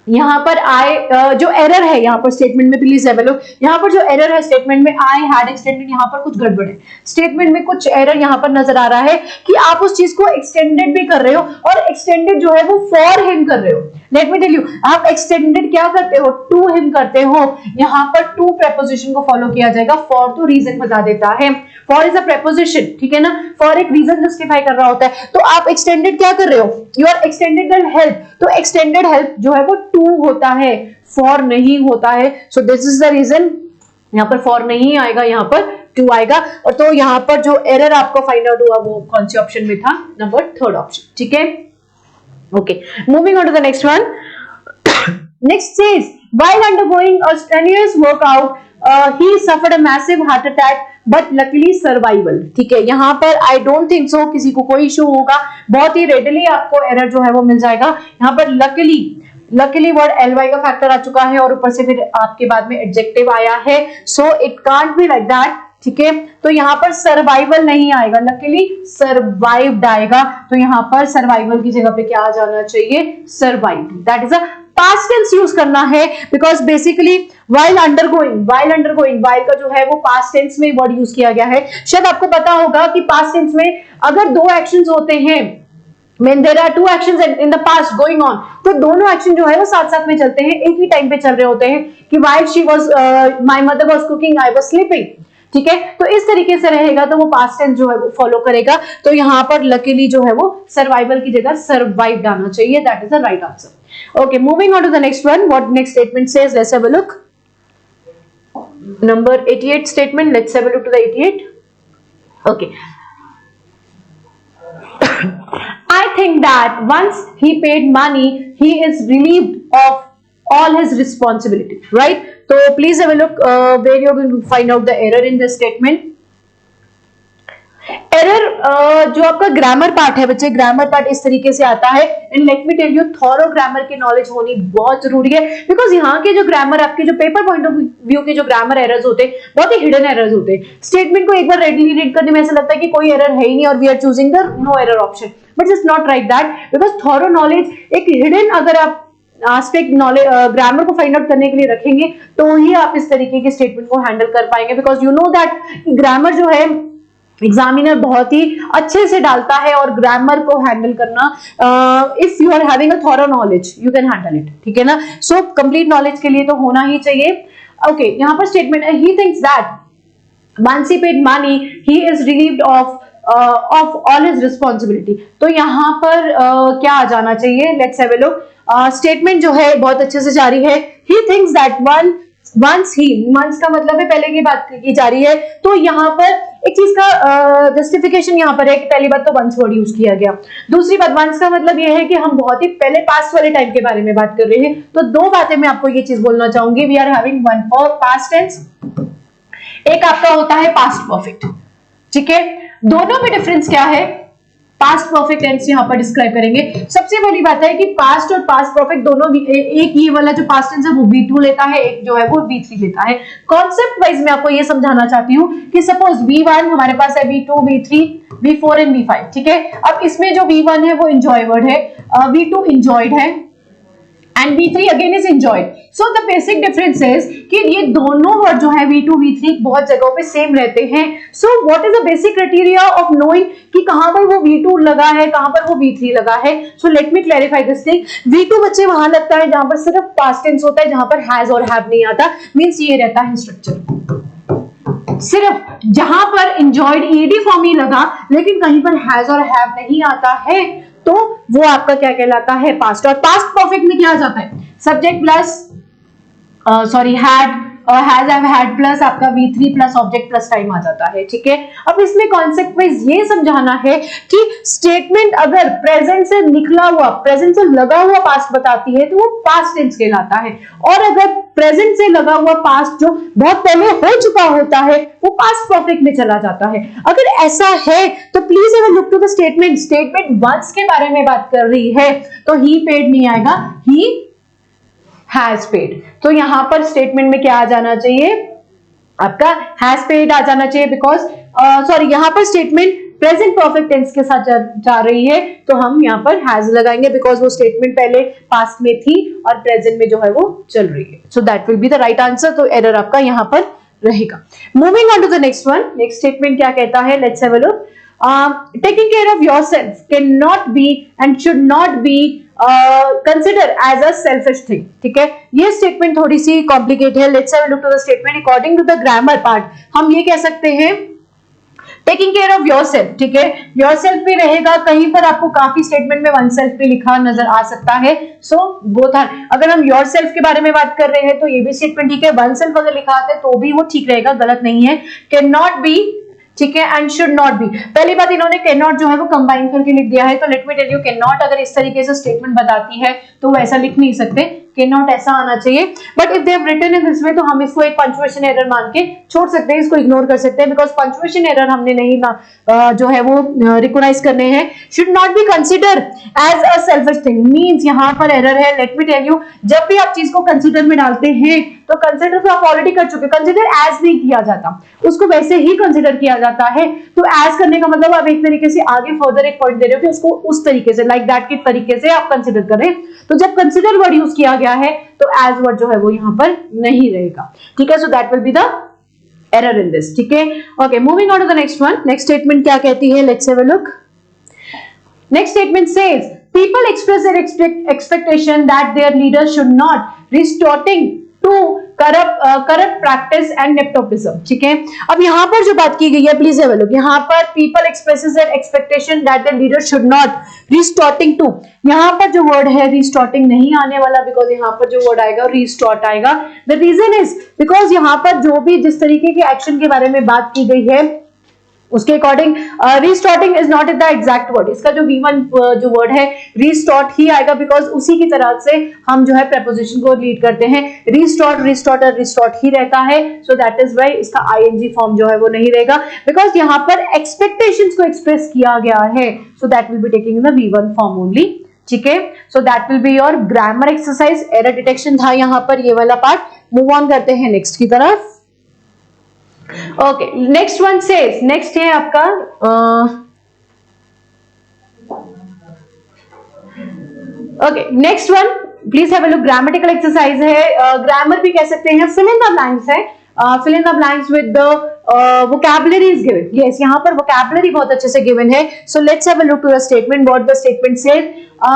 यहाँ पर जो एरर है यहाँ पर स्टेटमेंट में, प्लीज हैव अ लुक। यहाँ पर जो एरर है स्टेटमेंट में, आई हैड एक्सटेंडेड, यहाँ पर कुछ गड़बड़ है। स्टेटमेंट में कुछ एरर यहाँ पर नजर आ रहा है कि आप उस चीज को एक्सटेंडेड भी कर रहे हो और एक्सटेंडेड जो है वो फॉर हिम कर रहे हो। लेट मी टेल यू, आप एक्सटेंडेड क्या करते हो, टू हिम करते हो। यहाँ पर टू प्रेपोजिशन को फॉलो किया जाएगा। फॉर तो रीजन बता देता है, फॉर इज अ प्रेपोजिशन, ठीक है ना। फॉर एक रीजन जस्टिफाई कर रहा होता है। तो आप एक्सटेंडेड क्या कर रहे हो, यू आर एक्सटेंडेड हेल्प। तो एक्सटेंडेड हेल्प जो है वो टू होता है, फॉर नहीं होता है। So this is the reason, यहाँ पर फॉर नहीं आएगा, यहाँ पर टू आएगा। और तो यहाँ पर जो एरर आपको फाइंड आउट हुआ वो कौन से ऑप्शन में था, नंबर 3rd ऑप्शन, ठीक है। Okay, moving on to the next one. Next says, while undergoing a strenuous workout, he suffered a massive heart attack but luckily survival, ठीक है। यहाँ पर I don't think so किसी को कोई इशू होगा, बहुत ही रेडिली आपको एरर जो है वो मिल जाएगा। यहाँ पर लकीली वर्ड ly का फैक्टर आ चुका है और ऊपर से फिर आपके बाद में एडजेक्टिव आया है, so it can't be like that, ठीक है। तो यहाँ पर सर्वाइवल नहीं आएगा, लकीली सर्वाइव्ड आएगा। तो यहाँ पर सर्वाइवल की जगह पे क्या आ जाना चाहिए, survived. That is a past tense use करना है, because basically while undergoing while का जो है वो पास्ट टेंस में वर्ड यूज किया गया है। शायद आपको पता होगा कि पास्ट टेंस में अगर दो एक्शंस होते हैं, when there are two actions in the past going on, तो दोनों एक्शन जो है वो साथ साथ में चलते हैं, एक ही टाइम पे चल रहे होते हैं कि while she was my mother was cooking I was sleeping, ठीक है। तो इस तरीके से रहेगा तो वो पास्ट टेंस जो है वो फॉलो करेगा। तो यहाँ पर लकीली जो है वो सर्वाइवल की जगह सर्वाइव्ड आना चाहिए। That is the right answer. Okay, moving on to the next one. What next statement says, let's have a look. Number 88 statement. Let's have a look to the 88. Okay. I think that once he paid money, he is relieved of all his responsibility. Right? So please have a look where you're going to find out the error in this statement. Error जो आपका grammar part है बच्चे, grammar part इस तरीके से आता है। And let me tell you, thorough grammar की नॉलेज होनी बहुत जरूरी है, बिकॉज यहाँ के जो ग्रामर, आपके जो पेपर पॉइंट ऑफ व्यू के जो ग्रामर एरर्स होते हैं, बहुत ही हिडन एरर्स होते हैं। स्टेटमेंट को एक बार रेडली रीड करने में ऐसा लगता है कि कोई एरर है ही नहीं और we are choosing the no error option, but it's not like that, because thorough knowledge एक हिडन, अगर आप एस्पेक्ट नॉलेज ग्रामर को फाइंड आउट करने के लिए रखेंगे तो ही आप इस तरीके के स्टेटमेंट को हैंडल कर पाएंगे। Because you know that grammar जो है एग्जामिनर बहुत ही अच्छे से डालता है और ग्रामर को हैंडल करना, if you are having a thorough knowledge you can handle it, ठीक है ना। सो कंप्लीट नॉलेज के लिए तो होना ही चाहिए। ओके, यहाँ पर स्टेटमेंट है, he thinks that once he paid money he is relieved of all his responsibility। तो यहाँ पर क्या आ जाना चाहिए, let's have a look. Statement जो है बहुत अच्छे से जारी है। he thinks that once का मतलब है पहले की बात की जा रही है, तो यहाँ पर एक चीज का जस्टिफिकेशन यहाँ पर है कि पहली बात तो वंस वर्ड यूज किया गया, दूसरी बात वंस का मतलब ये है कि हम बहुत ही पहले पास्ट वाले टाइम के बारे में बात कर रहे हैं। तो दो बातें मैं आपको ये चीज बोलना चाहूंगी, we are having one for past tense, एक आपका होता है पास्ट परफेक्ट, ठीक है। दोनों में डिफरेंस क्या है, पास्ट परफेक्ट टेंस यहाँ पर डिस्क्राइब करेंगे। सबसे पहली बात है कि पास्ट और पास्ट परफेक्ट दोनों एक ये वाला जो पास्ट टेंस है वो V2 लेता है, एक जो है वो V3 लेता है। कॉन्सेप्ट वाइज मैं आपको ये समझाना चाहती हूँ कि सपोज V1 हमारे पास है, V2, V3, V4 and V5, ठीक है। अब इसमें जो V1 है वो एंजॉय वर्ड है, V2 एंजॉयड है and V3 again is enjoyed. So the basic difference is कि ये दोनों वर्ड जो है V2, V3 बहुत जगहों पे सेम रहते हैं। So what is the basic criteria of knowing कि कहां पर वो V2 लगा है, कहां पर वो V3 लगा है? So let me clarify this thing. V2 बच्चे वहां लगता है जहां पर सिर्फ past tense होता है, जहां पर has और have नहीं आता, मीन्स ये रहता है स्ट्रक्चर। सिर्फ जहां पर enjoyed ed फॉर्म ही लगा लेकिन कहीं पर has और have नहीं आता है तो वो आपका क्या कहलाता है, पास्ट। और पास्ट परफेक्ट में क्या आ जाता है, subject plus has have had plus आपका V3 plus object plus time आ जाता है, ठीक है। अब इसमें कॉन्सेप्ट वाइज ये समझाना है कि स्टेटमेंट अगर प्रेजेंट से निकला हुआ, प्रेजेंट से लगा हुआ पास्ट बताती है तो वो पास्ट टेंस कहलाता है, और अगर प्रेजेंट से लगा हुआ पास्ट जो बहुत पहले हो चुका होता है वो पास्ट परफेक्ट में चला जाता है। अगर ऐसा है तो please have a look to the statement. Statement once के बारे में बात कर रही है तो ही पेड नहीं आएगा, ही हैज पेड। तो यहां पर स्टेटमेंट में क्या आ जाना चाहिए, आपका हैज पेड आ जाना चाहिए, बिकॉज सॉरी यहां पर स्टेटमेंट प्रेजेंट परफेक्ट टेंस के साथ जा रही है तो हम यहां पर हैज लगाएंगे, बिकॉज वो स्टेटमेंट पहले पास्ट में थी और प्रेजेंट में जो है वो चल रही है। So that will be the right answer. तो एरर आपका यहां पर रहेगा। Moving on to the next one. Next statement क्या कहता है, let's have a look. Taking care of yourself cannot be and should not be considered as a selfish thing, ठीक है। ये स्टेटमेंट थोड़ी सी कॉम्प्लिकेटेड है। Let's have a look to the statement. According to the grammar part हम ये कह सकते हैं taking care of your self, ठीक है। योर सेल्फ भी रहेगा, कहीं पर आपको काफी स्टेटमेंट में वन सेल्फ भी लिखा नजर आ सकता है। सो बोथ आर, अगर हम योर सेल्फ के बारे में बात कर रहे हैं तो ये भी स्टेटमेंट ठीक है, वन सेल्फ अगर लिखा आता है तो भी वो ठीक रहेगा, गलत नहीं है। कैन नॉट बी, ठीक है, एंड शुड नॉट बी। पहली बात इन्होंने कैन नॉट जो है वो कंबाइन करके लिख दिया है, तो let me tell you can not अगर इस तरीके से स्टेटमेंट बताती है तो वो ऐसा लिख नहीं सकते, कैन नॉट ऐसा आना चाहिए। But if they have written in this way तो हम इसको एक पंक्चुएशन एरर मान के छोड़ सकते हैं, इसको इग्नोर कर सकते हैं, बिकॉज पंक्चुएशन एरर हमने नहीं जो है वो रिकॉग्नाइज करने हैं। Should not be consider as a selfish thing means यहाँ पर एरर है। लेट मी टेल यू, जब भी आप चीज को कंसिडर में डालते हैं तो कंसिडर तो आप ऑलरेडी कर चुके, कंसिडर एज नहीं किया जाता, उसको वैसे ही कंसिडर किया जाता है। तो एज करने का मतलब आप एक तरीके से आगे फर्दर एक पॉइंट दे रहे हो कि उसको उस तरीके से लाइक दैट के तरीके से आप कंसिडर करें। तो जब कंसिडर वर्ड यूज किया गया है तो एज वर्ड जो है वो यहां पर नहीं रहेगा, ठीक है। So that will be the error in this, ठीक है। Okay, moving on to the next one. Next statement क्या कहती है, let's have a look. Next statement says people express their expectation that their leaders should not resorting to corrupt practice and nepotism, ठीक है। अब यहाँ पर जो बात की गई है, प्लीज हैव अ लुक। यहाँ पर people expresses their expectation that their leaders should not resorting to, यहाँ पर जो वर्ड है resorting नहीं आने वाला, बिकॉज यहाँ पर जो वर्ड आएगा resort आएगा। The reason is बिकॉज यहाँ पर जो भी जिस तरीके के एक्शन के बारे में बात की गई है उसके according restarting is not the exact word. इसका जो V1 जो वर्ड है रिस्टार्ट ही आएगा, बिकॉज उसी की तरह से हम जो है preposition को लीड करते हैं। रिस्टार्ट, रिस्टार्टर, रिस्टार्ट ही रहता है। सो दैट इज वाई इसका ING फॉर्म जो है वो नहीं रहेगा, बिकॉज यहाँ पर एक्सपेक्टेशंस को एक्सप्रेस किया गया है। So that will be taking the V1 form only, ठीक है। So that will be your grammar exercise. Error detection था यहाँ पर ये वाला पार्ट। मूव ऑन करते हैं नेक्स्ट की तरफ। Okay, next one says, next है आपका okay next one please have a look. Grammatical exercise है, ग्रामर भी कह सकते हैं, फिल इन द ब्लैंक्स है। fill in the blanks with the vocabulary is given. Yes, यहाँ पर vocabulary बहुत अच्छे से given है. So let's have a look to the statement. What the statement says.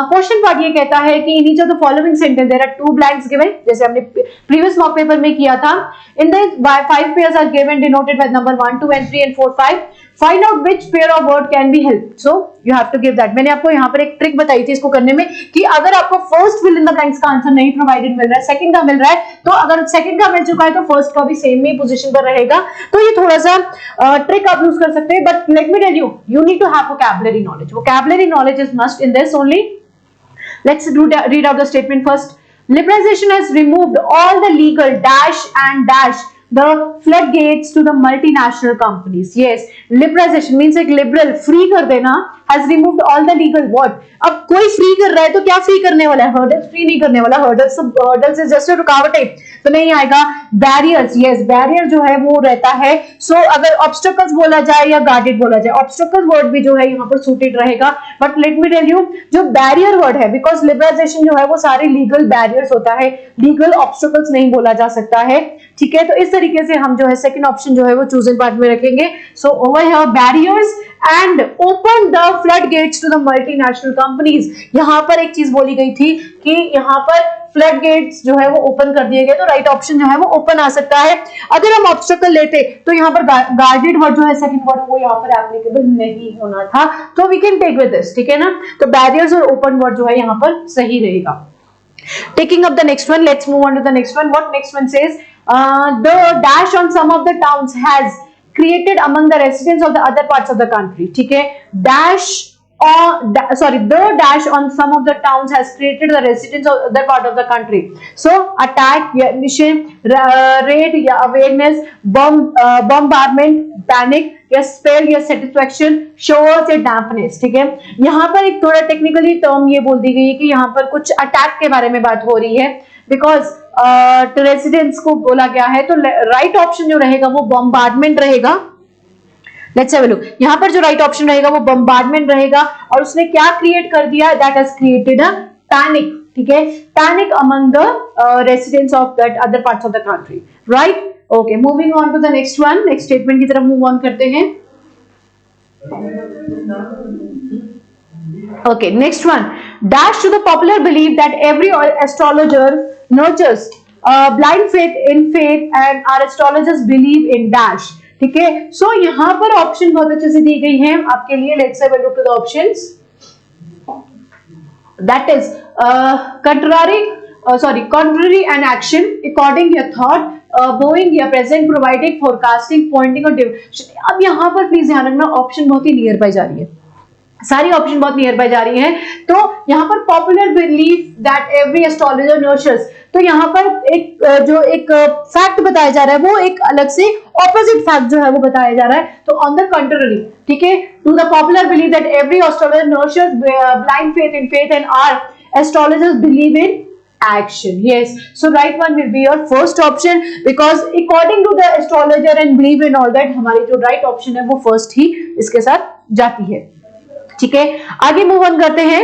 Question part ये कहता है कि in each of the following sentence there are two blanks given. जैसे हमने previous mock paper में किया था. In the 5 pairs are given denoted by number 1, 2 and 3 and 4, 5. Find out which pair of word can be helped. So you have to give that. मैंने आपको यहाँ पर एक ट्रिक बताई थी इसको करने में कि अगर आपको first fill in the blanks का आंसर नहीं प्रोवाइडेड मिल रहा है, सेकंड का मिल रहा है, तो अगर सेकंड का मिल चुका है तो फर्स्ट का भी सेम ही पोजीशन पर रहेगा. तो ये थोड़ा सा ट्रिक आप यूज कर सकते हैं. But let me tell you, you need to have vocabulary knowledge. Vocabulary knowledge is must in this only. Let's read out the statement first. Liberalization has removed all the legal dash and dash the floodgates to the multinational companies. Yes, liberalization means एक liberal free कर देना has removed all the legal what. अब कोई free कर रहा है तो क्या फ्री करने वाला है, हर्डल्स फ्री नहीं करने वाला, हर्डल्स इज जस्ट रुकावटें तो नहीं आएगा। बैरियर्स, यस बैरियर जो है वो रहता है। सो अगर ऑब्स्टेकल्स बोला जाए या गार्डेड बोला जाए, ऑब्स्टेकल वर्ड भी जो है यहाँ पर सूटेड रहेगा। But let me tell you जो बैरियर वर्ड है, बिकॉज लिबरलाइजेशन जो है वो सारे लीगल बैरियर्स होता है, लीगल ऑब्स्टेकल्स नहीं बोला जा सकता है, ठीक है। तो इस तरीके से हम जो है सेकंड ऑप्शन जो है वो चूजन पार्ट में रखेंगे। So over here barriers and open the flood gates to the multinational companies. यहां पर एक चीज बोली गई थी कि यहां पर फ्लड गेट्स जो है वो ओपन कर दिए गए, तो राइट ऑप्शन जो है वो ओपन आ सकता है। अगर हम ऑब्स्टेकल लेते तो यहां पर गार्डेड वर्ड जो है सेकंड वर्ड वो यहां पर एप्लीकेबल नहीं होना था, तो we can take with this, ठीक है ना। तो बैरियर्स और ओपन वर्ड जो है यहां पर सही रहेगा। Taking up the next one, let's move on to the next one. What next one says? The dash on some of the towns has created among the residents of the other parts of the country. ठीक है, dash the dash on some of the towns has created the residents of other part of the country. So attack या mission, raid या awareness, bombardment, panic या spell या satisfaction, shows या dampness, ठीक है। यहाँ पर एक थोड़ा टेक्निकली टर्म ये बोल दी गई है कि यहाँ पर कुछ अटैक के बारे में बात हो रही है, बिकॉज रेसिडेंट्स को बोला गया है। तो राइट ऑप्शन जो रहेगा वो बॉम्बार्डमेंट रहेगा। लेट्स हैव अ लुक, यहाँ पर जो राइट ऑप्शन रहेगा वो बॉम्बार्डमेंट रहेगा, और उसने क्या क्रिएट कर दिया, that has created a panic, ठीक है, panic among the residents of that other parts of the country, right. Okay, moving on to the next one, next statement की तरफ मूव ऑन करते हैं। Okay, next one. Dash to the popular belief that every astrologer nurtures blind faith in faith and our astrologers believe in dash. ठीक है, सो यहाँ पर option बहुत अच्छे से दी गई है आपके लिए। Let's have a look to the options. That is contrary an action, according your thought, boing या present, providing, forecasting, pointing और direction। अब यहाँ पर प्लीज ध्यान रखना, ऑप्शन बहुत ही नियर बाय जा रही है, सारी ऑप्शन बहुत नियर बाय जा रही हैं। तो यहाँ पर popular belief that every astrologer nurtures, तो यहाँ पर एक फैक्ट बताया जा रहा है, वो एक अलग से ऑपोजिट फैक्ट जो है वो बताया जा रहा है। तो ऑन द कंट्ररी, ठीक है, to the popular belief that every astrologer nurtures blind faith in faith and are astrologers believe in action. Yes, so right one will be your first option, because according to the astrologer and believe in all that, हमारी जो right option है वो first ही इसके साथ जाती है, ठीक है। आगे मूव ऑन करते हैं।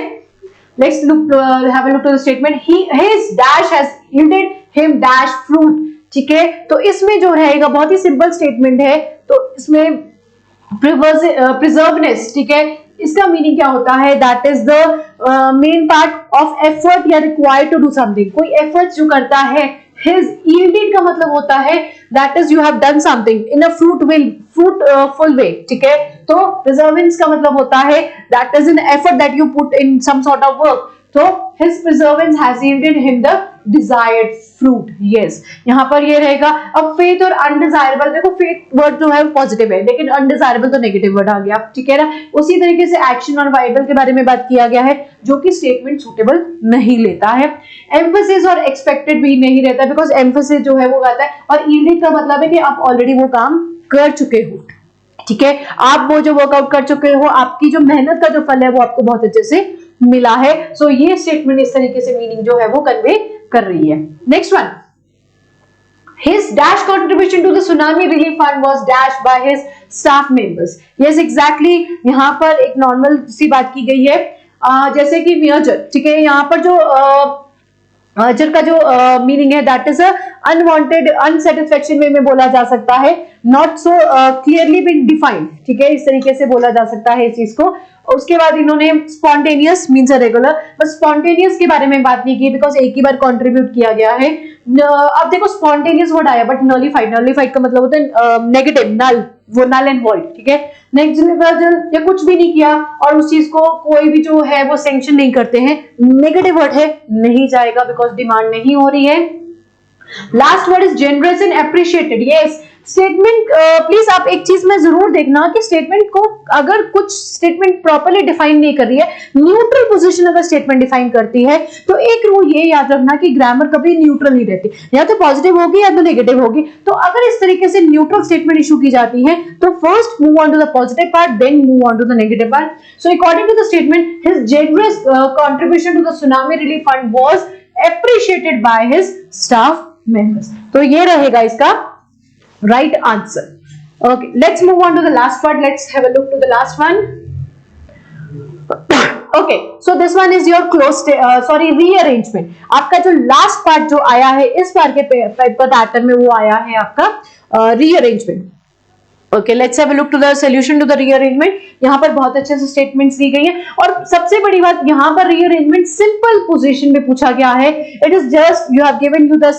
Let's look have a look to the statement. His dash has yielded him dash fruit, ठीक है। तो इसमें जो रहेगा बहुत ही सिंपल स्टेटमेंट है, तो इसमें प्रिजर्वनेस, ठीक है, इसका मीनिंग क्या होता है, that is the main part of effort या रिक्वायर्ड टू डू समथिंग, कोई एफर्ट जो करता है। His yielded का मतलब होता है that is you have done something in a fruitful way, ठीक है। तो preservance का मतलब होता है that is an effort that you put in some sort of work, तो his preservance has yielded him the desired fruit, yes। यहाँ पर ये रहेगा। अब faith और undesirable, देखो faith वर्ड जो है पॉजिटिव है, लेकिन undesirable तो नेगेटिव वर्ड आ गया, ठीक है ना। उसी तरीके से एक्शन और वाइबल के बारे में बात किया गया है, जो कि स्टेटमेंट सुटेबल नहीं लेता है। एम्फेसिस और एक्सपेक्टेड भी नहीं रहता, बिकॉज एम्फेसिस जो है वो आता है, और यील्डिंग का मतलब है कि आप ऑलरेडी वो काम कर चुके हो, ठीक है, आप वो जो वर्कआउट कर चुके हो, आपकी जो मेहनत का जो फल है वो आपको बहुत अच्छे से मिला है। सो ये स्टेटमेंट इस तरीके से मीनिंग जो है वो कन्वे कर रही है। Next one, his dash contribution to the tsunami relief fund was dashed by his staff members. Yes, exactly, यहाँ पर एक नॉर्मल सी बात की गई है, जैसे कि merger, ठीक है, यहाँ पर जो merger का जो मीनिंग है that is unwanted unsatisfaction way में बोला जा सकता है, not so clearly been defined, ठीक है, इस तरीके से बोला जा सकता है इस चीज को। उसके बाद इन्होंने स्पॉन्टेनियस मीन्स रेगुलर, बस स्पॉन्टेनियस के बारे में बात नहीं की, बिकॉज एक ही बार कंट्रीब्यूट किया गया है। अब देखो स्पॉन्टेनियस वर्ड आया, बट नलिफाइड का मतलब होता है नेगेटिव, नल, वो नल एंड वॉइड, ठीक है। नेग्लिजिबल या कुछ भी नहीं किया और उस चीज को कोई भी जो है वो सैंक्शन नहीं करते हैं, नेगेटिव वर्ड है, नहीं जाएगा, बिकॉज डिमांड नहीं हो रही है। Last word is generous and appreciated, yes, statement please आप एक चीज में जरूर देखना कि स्टेटमेंट को अगर कुछ स्टेटमेंट प्रॉपर्ली डिफाइन नहीं कर रही है, न्यूट्रल पोजीशन अगर स्टेटमेंट डिफाइन करती है, तो एक रूल ये याद रखना कि ग्रामर कभी न्यूट्रल नहीं रहती, या तो पॉजिटिव होगी या तो नेगेटिव होगी। तो अगर इस तरीके से न्यूट्रल स्टेटमेंट इशू की जाती है तो first move on to the positive part, then move on to the negative part. So according to the statement, his generous contribution to the tsunami relief fund was appreciated by his staff members। तो ये रहेगा इसका right answer। Okay, let's move on to the last part. Let's have a look to the last one। Okay, so this one is your rearrangement। आपका जो last part जो आया है इस बार के पेपर पैटर्न में, वो आया है आपका rearrangement। Okay, let's have a look to the solution to the rearrangement. यहाँ पर बहुत अच्छे से स्टेटमेंट्स दी गई है, और सबसे बड़ी बात यहाँ पर रीअरेंजमेंट सिंपल पोजीशन में पूछा गया है। It is just you have given you the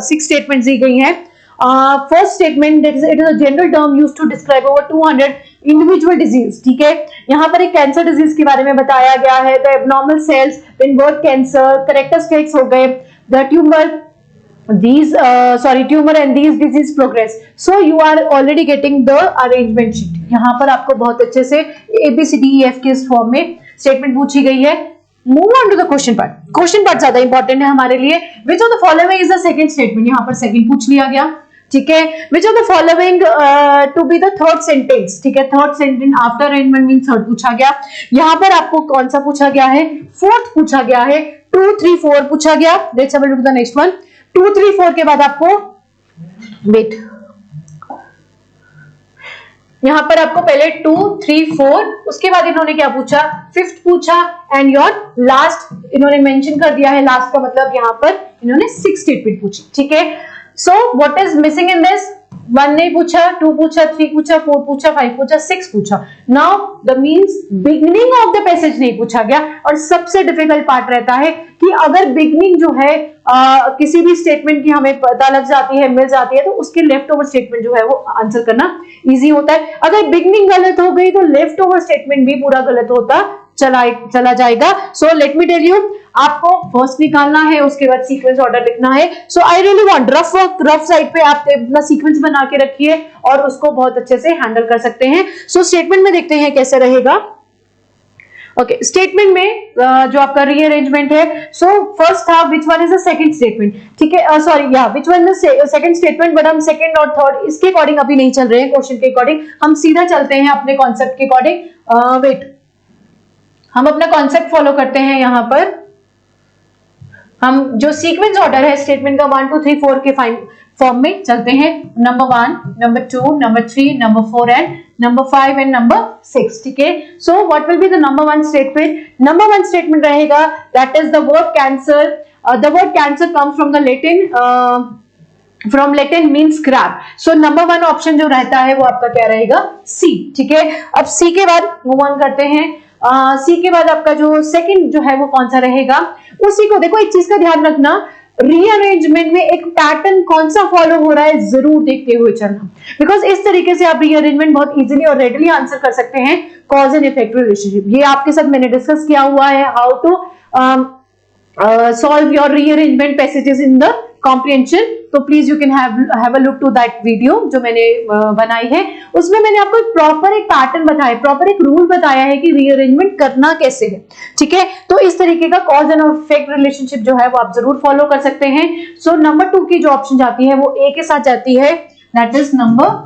6 statements दी गई हैं। First statement, it is a general term used to describe over 200 individual disease. ठीक है, यहाँ पर एक कैंसर डिजीज के बारे में बताया गया है। The abnormal cells in word cancer, characteristics हो गए, the tumour tumor and these disease progress। So you are already getting the arrangement sheet। यहाँ पर आपको बहुत अच्छे से ABCDEF के इस फॉर्म में स्टेटमेंट पूछी गई है। Move on to the question part. Question part ज्यादा इंपॉर्टेंट है हमारे लिए। Which of the following is the second statement, यहाँ पर सेकंड पूछ लिया गया। ठीक है, which of the following to be the third sentence. ठीक है, third sentence after arrangement mean third पूछा गया। यहाँ पर आपको कौन सा पूछा गया है, फोर्थ पूछा गया है। 2, 3, 4 पूछा गया। Let's have a look the next one. 2, 3, 4 के बाद आपको वेट, यहां पर आपको पहले 2, 3, 4, उसके बाद इन्होंने क्या पूछा, फिफ्थ पूछा, एंड योर लास्ट इन्होंने मेंशन कर दिया है। लास्ट का मतलब यहां पर इन्होंने 6 स्टेटमेंट पूछी। ठीक है, so what is missing in this, 1 नहीं पूछा, 2 पूछा, 3 पूछा, 4 पूछा, 5 पूछा, 6 पूछा। Now the means beginning of the passage नहीं पूछा गया। और सबसे डिफिकल्ट पार्ट रहता है कि अगर बिगिनिंग जो है किसी भी स्टेटमेंट की हमें पता लग जाती है, मिल जाती है, तो उसके लेफ्ट ओवर स्टेटमेंट जो है वो आंसर करना इजी होता है। अगर बिगिनिंग गलत हो गई तो लेफ्ट ओवर स्टेटमेंट भी पूरा गलत होता चला जाएगा। So let me tell you, आपको फर्स्ट निकालना है, उसके बाद सीक्वेंस ऑर्डर लिखना है। So I really want rough side पे आप अपना सीक्वेंस बना के रखिए और उसको बहुत अच्छे से हैंडल कर सकते हैं। सो स्टेटमेंट में देखते हैं कैसे रहेगा। ओके, स्टेटमेंट में जो आपका रीअरेंजमेंट है, सो फर्स्ट था which one is the second statement. ठीक है, सॉरी या which one is second statement, but हम सेकंड और थर्ड इसके अकॉर्डिंग अभी नहीं चल रहे हैं, क्वेश्चन के अकॉर्डिंग हम सीधा चलते हैं अपने कॉन्सेप्ट के अकॉर्डिंग। वेट, हम अपना कॉन्सेप्ट फॉलो करते हैं। यहां पर हम जो सीक्वेंस ऑर्डर है स्टेटमेंट का 1, 2, 3, 4 के फॉर्म में चलते हैं। Number 1, number 2, number 3, number 4 and number 5 and number 6। ठीक है, so what will be the number 1 statement. Number 1 statement रहेगा that is the word cancer. The word cancer comes from the Latin means crab. So number 1 option जो रहता है वो आपका क्या रहेगा, सी। ठीक है, अब सी के बाद मूव ऑन करते हैं। सी के बाद आपका जो सेकंड जो है वो कौन सा रहेगा, उसी को देखो। एक चीज का ध्यान रखना, रीअरेंजमेंट में एक पैटर्न कौन सा फॉलो हो रहा है जरूर देखते हुए चलना, बिकॉज इस तरीके से आप रीअरेंजमेंट बहुत इजीली और रेडली आंसर कर सकते हैं। कॉज एंड इफेक्ट रिलेशनशिप, ये आपके साथ मैंने डिस्कस किया हुआ है, how to solve your rearrangement passages in the comprehension. तो please you can have a look to that video जो मैंने बनाई है। उसमें मैंने आपको प्रॉपर एक पैटर्न बताया, प्रॉपर एक रूल बताया है कि रीअरेंजमेंट करना कैसे है। ठीक है, तो इस तरीके का कॉज एंड इफेक्ट रिलेशनशिप जो है वो आप जरूर फॉलो कर सकते हैं। सो नंबर 2 की जो ऑप्शन जाती है वो ए के साथ जाती है, दैट इज नंबर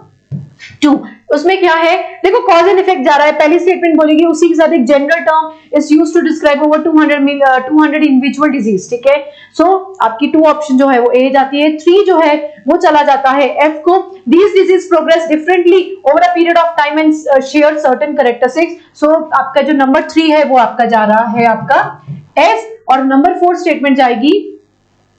2। उसमें क्या है, देखो कॉज एंड इफेक्ट जा रहा है, पहली स्टेटमेंट बोलेगी, उसी के साथ एक general term is used to describe over 200 individual disease. ठीक है, सो आपकी 2 ऑप्शन जो है वो ए जाती है। 3 जो है वो चला जाता है एफ को। These disease progress differently over a period of time and share certain characteristics. So आपका जो नंबर 3 है वो आपका जा रहा है आपका एफ, और नंबर 4 स्टेटमेंट जाएगी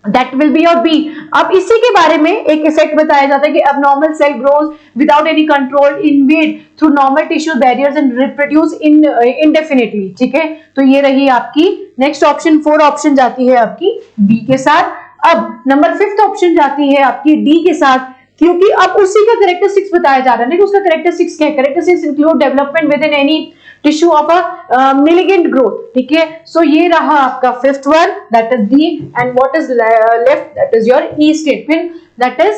that will be your B। अब इसी के बारे में एक इफेक्ट बताया जाता है कि abnormal cell grows without any control, invade through normal tissue barriers and reproduce indefinitely। ठीक है, तो ये रही आपकी नेक्स्ट ऑप्शन। 4 ऑप्शन जाती है आपकी B के साथ। अब नंबर 5 ऑप्शन जाती है आपकी D के साथ, क्योंकि अब उसी का कैरेक्टरिस्टिक्स बताया जा रहा है कि उसका कैरेक्टरिस्टिक्स क्या है। Characteristics include development within any tissue of a malignant growth. ठीक है, सो ये रहा आपका 5th one, that is D. And what is left, that is your E statement, that is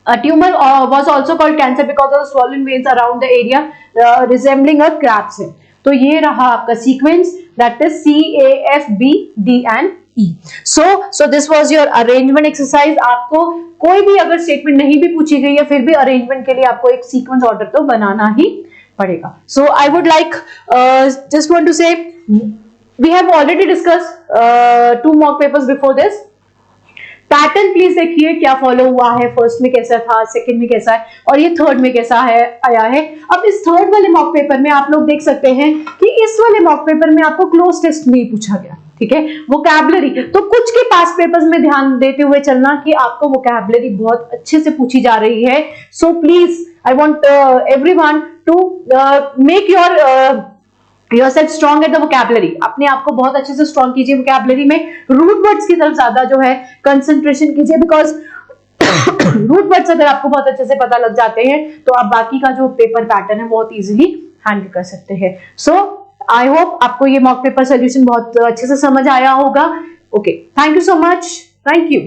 A tumor was also called cancer because of the swollen veins around the area resembling a crab's head. तो ये रहा आपका sequence, that is CAFB, D and E. So this was your arrangement exercise. आपको कोई भी अगर statement नहीं भी पूछी गई है फिर भी अरेंजमेंट के लिए आपको एक सीक्वेंस ऑर्डर तो बनाना ही पड़ेगा. So I would like just want to say we have already discussed 2 mock papers before this. Pattern please देखिए क्या फॉलो हुआ है, फर्स्ट में कैसा था, सेकंड में कैसा है और ये थर्ड में कैसा है आया है. अब इस थर्ड वाले मॉक पेपर में आप लोग देख सकते हैं कि इस वाले मॉक पेपर में आपको क्लोज टेस्ट नहीं पूछा गया, ठीक है, वोकैबुलरी. तो कुछ के पास पेपर्स में ध्यान देते हुए चलना कि आपको वोकैबुलरी बहुत अच्छे से पूछी जा रही है. So please I want everyone to make yourself strong at the vocabulary. अपने आप को बहुत अच्छे से स्ट्रॉन्ग कीजिए vocabulary में. रूट वर्ड्स की तरफ ज्यादा जो है कंसंट्रेशन कीजिए, बिकॉज रूट वर्ड्स अगर आपको बहुत अच्छे से पता लग जाते हैं तो आप बाकी का जो पेपर पैटर्न है बहुत इजीली हैंडल कर सकते हैं. सो आई होप आपको ये मॉक पेपर सोल्यूशन बहुत अच्छे से समझ आया होगा. Okay, thank you so much. Thank you.